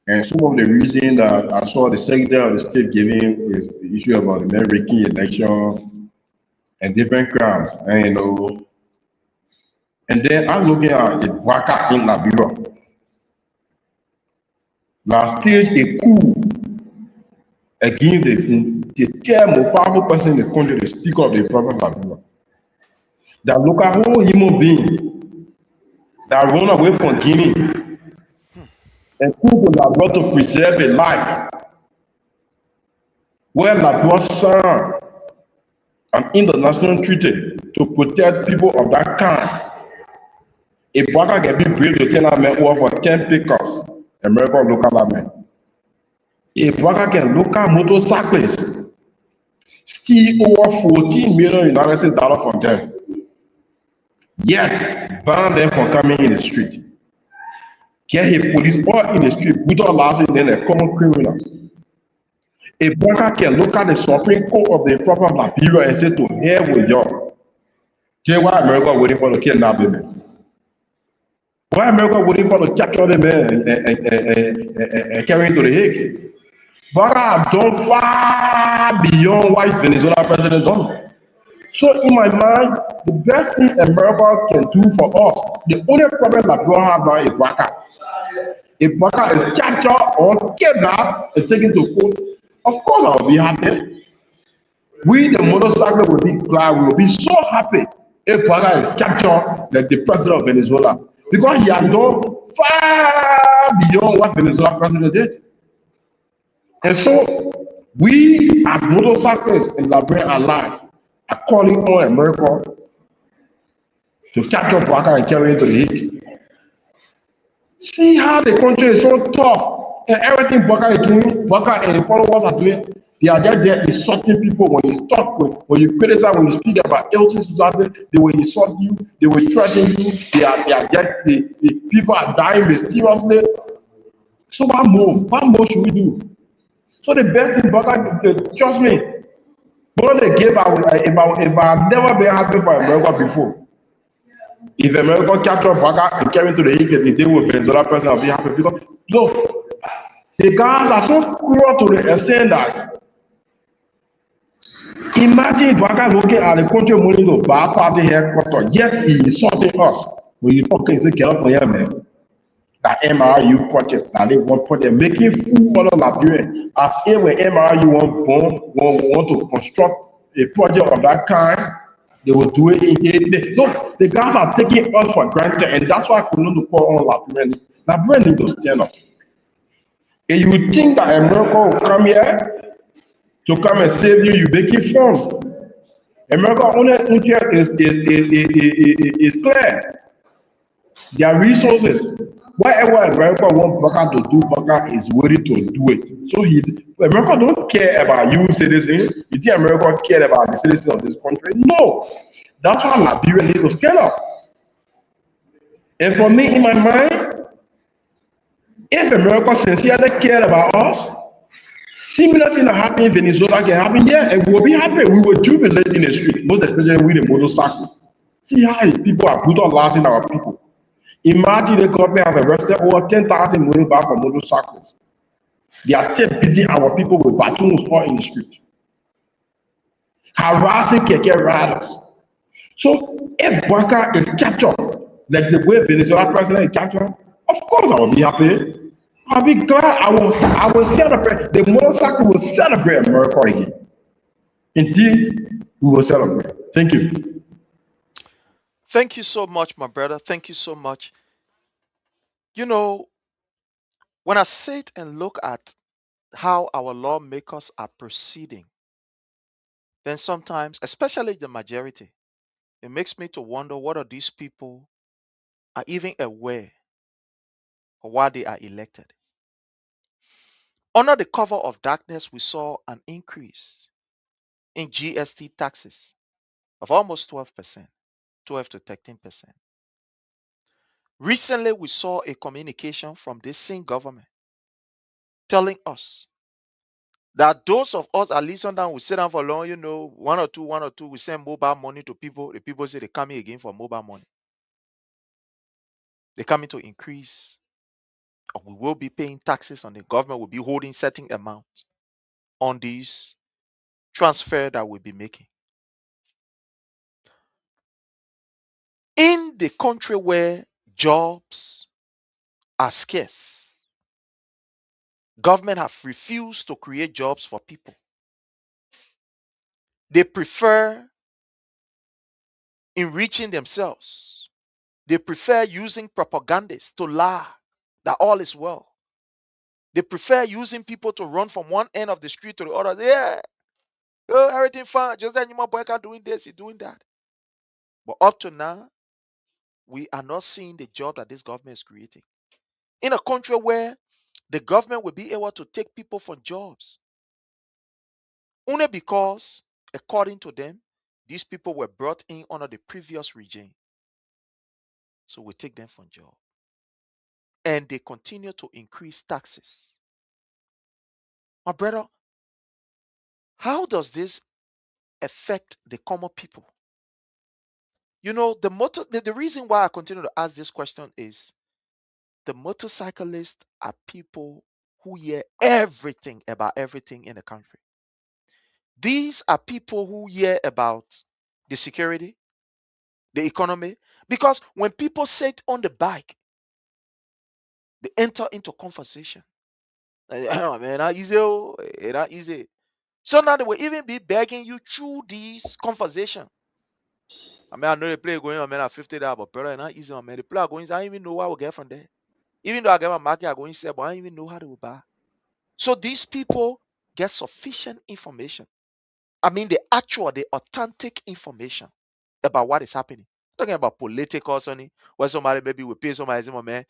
and some of the reason that I saw the Secretary of the State giving is the issue about the net-raking election and different crimes, and then I'm looking at the Baka in Liberia. Now, stage a coup against the most powerful person in the country, the Speaker of the Republic of Liberia. That look at whole human being that run away from Guinea and who that brought to preserve a life where Liberia signed an international treaty to protect people of that kind. A Baka can be brave to tell a man over for 10 pickups, American local man. A Baka can look at motorcyclists steal over 14 million United States dollars from them, yet ban them from coming in the street. Get his police all in the street without lasting them the common criminals. A banker can look at the Supreme Court of the Republic of Liberia and say to hell with y'all. Tell why America waiting for the kidnap them. Why America waiting for the capture them and carry him to the Hague? Banker have done far beyond what Venezuela president done. So in my mind, the best thing America can do for us, the only problem Liberia have now is banker. If banker is captured or kidnapped and taken to court, of course I will be happy. We, the motorcycle, will be glad. We will be so happy if Banker is captured like the president of Venezuela, because he has done far beyond what Venezuela president did. And so we, as motorcyclists in Liberia allied, are calling on America to capture Banker and carry him to the Hague. See how the country is so tough. And everything Banker is doing, Banker and the followers are doing, they are just there insulting people. When you talk, when you criticize, when you speak about illness, they will insult you, they will threaten you, they are just, the people are dying mysteriously. So what more should we do? So the best thing, Banker, trust me, what they gave, if I've never been happy for America before, if America capture Banker and carry him to the Hague and they will Venezuela president, I'll be happy, because look, the guys are so cruel to the extent that imagine Banker looking at the country money to buy party headquarters, yet he is insulting us. When you talk, say, get up for here, man. That MRU project, that they want project, making fool out of Liberia. As if when MRU want to construct a project of that kind, they will do it in look, the guys are taking us for granted, and that's why I could not call on Liberia. Liberia need to stand up. And you think that America will come here to come and save you, you make it fun. America only interest is clear. Their resources. Whatever America wants Banker to do, Banker is willing to do it. So America don't care about you citizens. You think America care about the citizens of this country? No. That's why Liberia needs to stand up. And for me, in my mind, if America sincerely care about us, similar thing that happened in Venezuela can happen here, and we will be happy. We will jubilate in the street, most especially with the motorcycles. See how people are brutalizing our people. Imagine the government have arrested over 10,000 money back for motorcycles. They are still beating our people with batons all in the street, harassing keke riders. So if Banker is captured, like the way Venezuela president is captured, of course I will be happy. I'll be glad. I will celebrate. The motorcycle will celebrate America again. Indeed, we will celebrate. Thank you. Thank you so much, my brother. Thank you so much. You know, when I sit and look at how our lawmakers are proceeding, then sometimes, especially the majority, it makes me to wonder whether these people are even aware of why they are elected. Under the cover of darkness, we saw an increase in GST taxes of almost 12%, 12 to 13%. Recently, we saw a communication from this same government telling us that those of us at least sometimes we sit down for long, one or two, we send mobile money to people. The people say they're coming again for mobile money. They're coming to increase, or we will be paying taxes on the government, will be holding certain amounts on these transfer that we'll be making. In the country where jobs are scarce, government have refused to create jobs for people. They prefer enriching themselves. They prefer using propagandists to lie that all is well. They prefer using people to run from one end of the street to the other. Yeah, everything fine. Just that my boy doing this, he's doing that. But up to now, we are not seeing the job that this government is creating. In a country where the government will be able to take people from jobs only because According to them, these people were brought in under the previous regime. So we take them from job. And they continue to increase taxes. My brother, how does this affect the common people? You know, the reason why I continue to ask this question is the motorcyclists are people who hear everything about everything in the country. These are people who hear about the security, the economy, because when people sit on the bike, they enter into conversation. Oh, man, not easy, not easy. So now they will even be begging you through this conversation. I mean, I know the play going on, man, at $50, but brother, not easy, man. The play are going, I don't even know what I will get from there. Even though I get my market, I go and sell, but I don't even know how they will buy. So these people get sufficient information. I mean, the authentic information about what is happening. Talking about political something, where somebody maybe will pay somebody, man,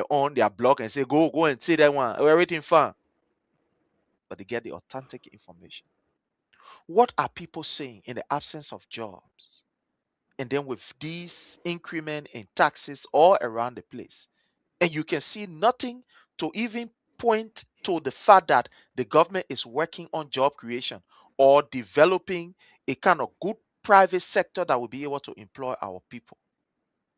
on their blog and say, go and see that one, everything fine. But they get the authentic information. What are people saying in the absence of jobs? And then with these increment in taxes all around the place, and you can see nothing to even point to the fact that the government is working on job creation or developing a kind of good private sector that will be able to employ our people.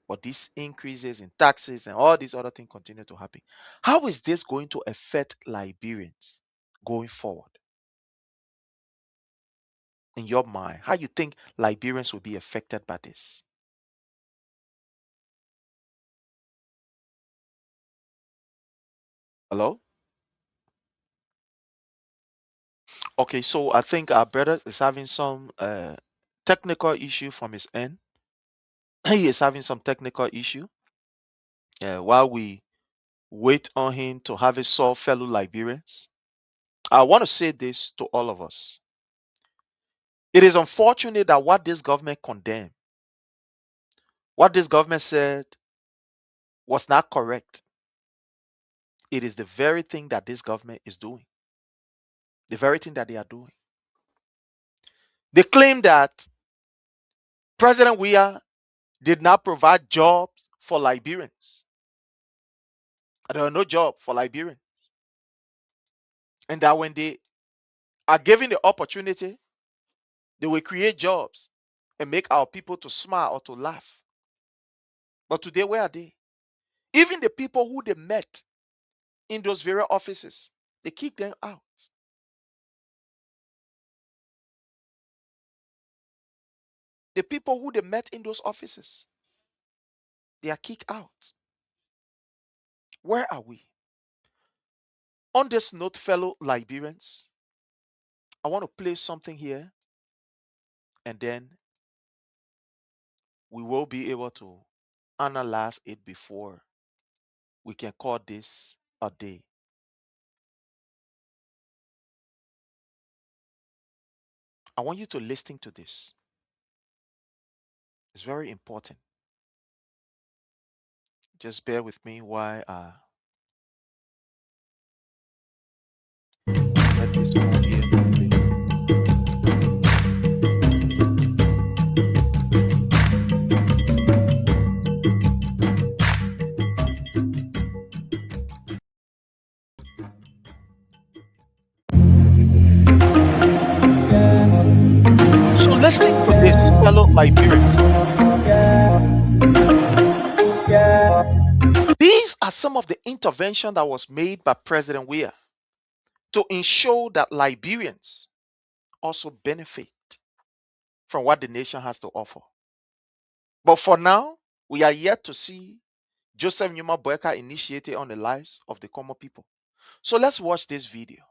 But these increases in taxes and all these other things continue to happen. How is this going to affect Liberians going forward? In your mind, how you think Liberians will be affected by this? Hello? Okay, so I think our brother is having some technical issue from his end. He is having some technical issue. While we wait on him to have it solved, fellow Liberians, I want to say this to all of us. It is unfortunate that what this government condemned, what this government said was not correct. It is the very thing that this government is doing. The very thing that they are doing. They claim that President Weah did not provide jobs for Liberians. There are no jobs for Liberians. And that when they are given the opportunity, they will create jobs and make our people to smile or to laugh. But today, where are they? Even the people who they met in those various offices, they kick them out. The people who they met in those offices, they are kicked out. Where are we? On this note, fellow Liberians, I want to play something here, and then we will be able to analyze it before we can call this a day. I want you to listen to this. It's very important. Just bear with me while I get this on here to play. So listening to this, fellow Liberians, these are some of the intervention that was made by President Weah to ensure that Liberians also benefit from what the nation has to offer. But for now, we are yet to see Joseph Numa Boyka initiated on the lives of the common people. So let's watch this video.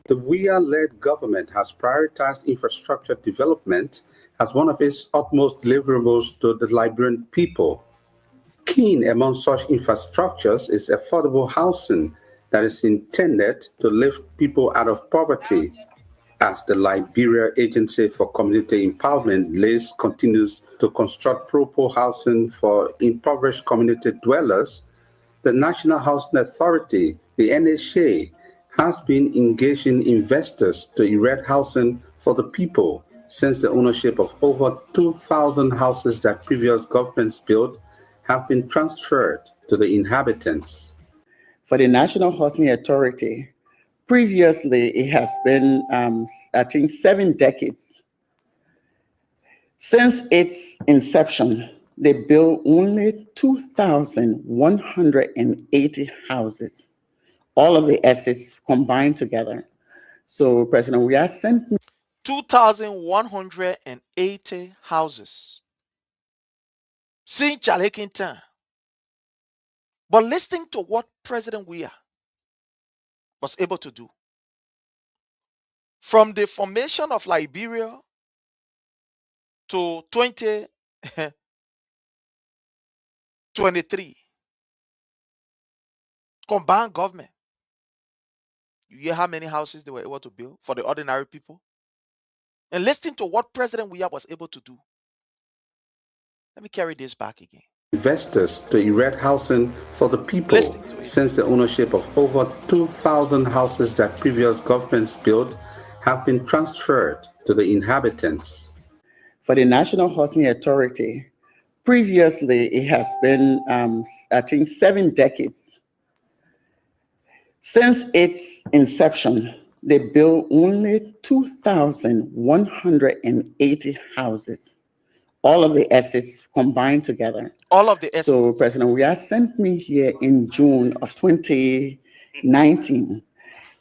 The Weah-led government has prioritized infrastructure development as one of its utmost deliverables to the Liberian people. Key among such infrastructures is affordable housing that is intended to lift people out of poverty. As the Liberia Agency for Community Empowerment LACE continues to construct proper housing for impoverished community dwellers, the National Housing Authority, the NHA, has been engaging investors to erect housing for the people since the ownership of over 2,000 houses that previous governments built have been transferred to the inhabitants. For the National Housing Authority, previously it has been, I think, 7 decades. Since its inception, they built only 2,180 houses, all of the assets combined together. So President Weah sent me 2,180 houses. Since Chalekintan. But listening to what President Weah was able to do. From the formation of Liberia to 2023, combined government, you hear how many houses they were able to build for the ordinary people? And listening to what President Weah was able to do. Let me carry this back again. Investors to erect housing for the people since the ownership of over 2,000 houses that previous governments built have been transferred to the inhabitants. For the National Housing Authority, previously it has been, I think, 7 decades. Since its inception, they built only 2,180 houses, all of the assets combined together. All of the assets. So President Weah sent me here in June of 2019.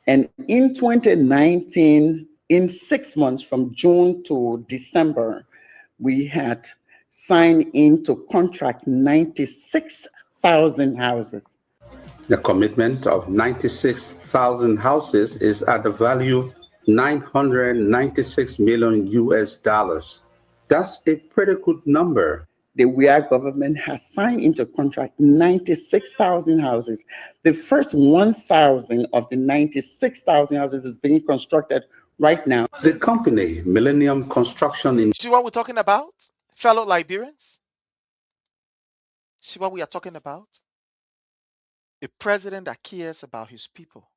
And in 2019, in 6 months from June to December, we had signed into contract 96,000 houses. The commitment of 96,000 houses is at the value 996 million US dollars. That's a pretty good number. The Weah government has signed into contract 96,000 houses. The first 1,000 of the 96,000 houses is being constructed right now. The company, Millennium Construction in... See what we're talking about, fellow Liberians? See what we are talking about? A president that cares about his people.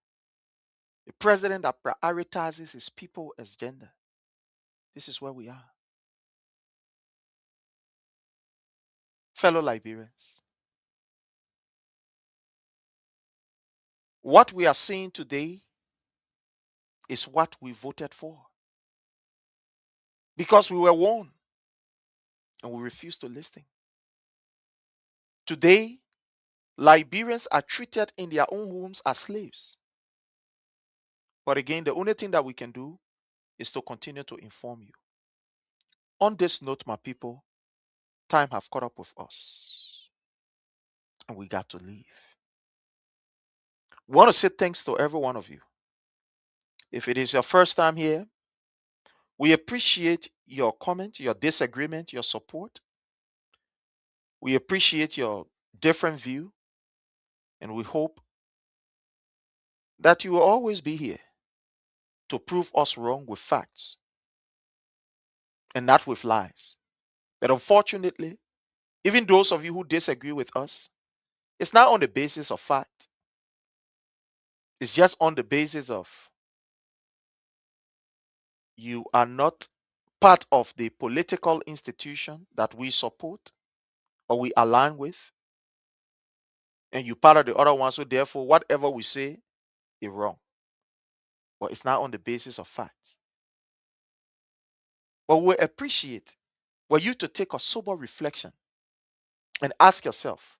A president that prioritizes his people as gender. This is where we are. Fellow Liberians. What we are seeing today is what we voted for. Because we were warned and we refused to listen. Today, Liberians are treated in their own homes as slaves. But again, the only thing that we can do is to continue to inform you. On this note, my people, time have caught up with us. And we got to leave. We want to say thanks to every one of you. If it is your first time here, we appreciate your comment, your disagreement, your support. We appreciate your different view. And we hope that you will always be here to prove us wrong with facts and not with lies. But unfortunately, even those of you who disagree with us, it's not on the basis of fact. It's just on the basis of you are not part of the political institution that we support or we align with, and you part of the other ones, so therefore whatever we say is wrong. But it's not on the basis of facts. But we appreciate for you to take a sober reflection and ask yourself,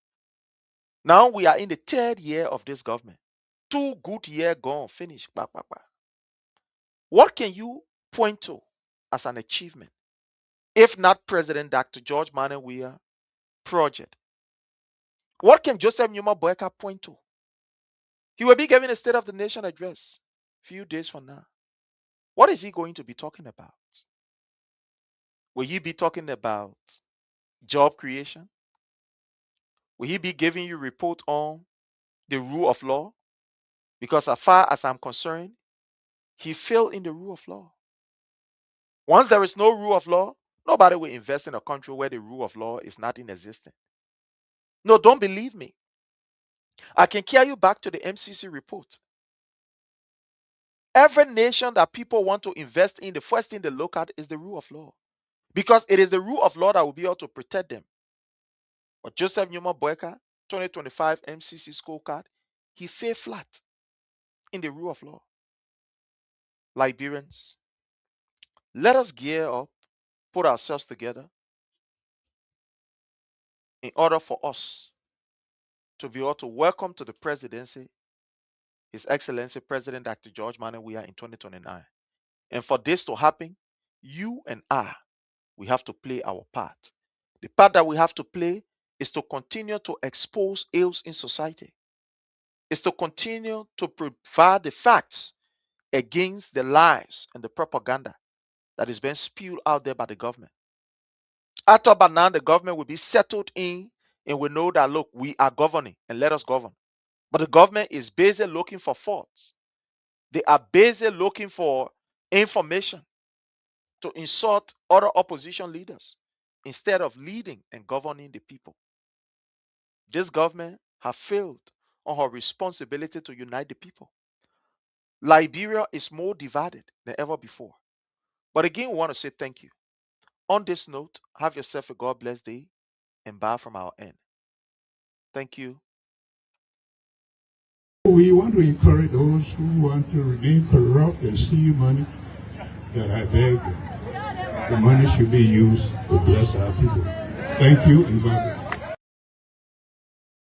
now we are in the 3rd year of this government. 2 good years gone, finished. What can you point to as an achievement, if not President Dr. George Manuel Weah project? What can Joseph Nyuma Boyka point to? He will be giving a State of the Nation address a few days from now. What is he going to be talking about? Will he be talking about job creation? Will he be giving you report on the rule of law? Because as far as I'm concerned, he failed in the rule of law. Once there is no rule of law, nobody will invest in a country where the rule of law is not in existence. No, don't believe me. I can carry you back to the MCC report. Every nation that people want to invest in, the first thing they look at is the rule of law. Because it is the rule of law that will be able to protect them. But Joseph Newman Boyka, 2025 MCC scorecard, he failed flat in the rule of law. Liberians, let us gear up, put ourselves together in order for us to be able to welcome to the presidency His Excellency President Dr. George Manneh Weah in 2029. And for this to happen, you and I, we have to play our part. The part that we have to play is to continue to expose ills in society. Is to continue to provide the facts against the lies and the propaganda that is being spewed out there by the government. I thought by now the government will be settled in and we know that, look, we are governing and let us govern. But the government is busy looking for faults. They are busy looking for information to insult other opposition leaders instead of leading and governing the people. This government has failed on her responsibility to unite the people. Liberia is more divided than ever before. But again, we want to say thank you. On this note, have yourself a God bless day and bye from our end. Thank you. We want to encourage those who want to remain corrupt and steal money, that I beg them. The money should be used to bless our people. Thank you and God bless.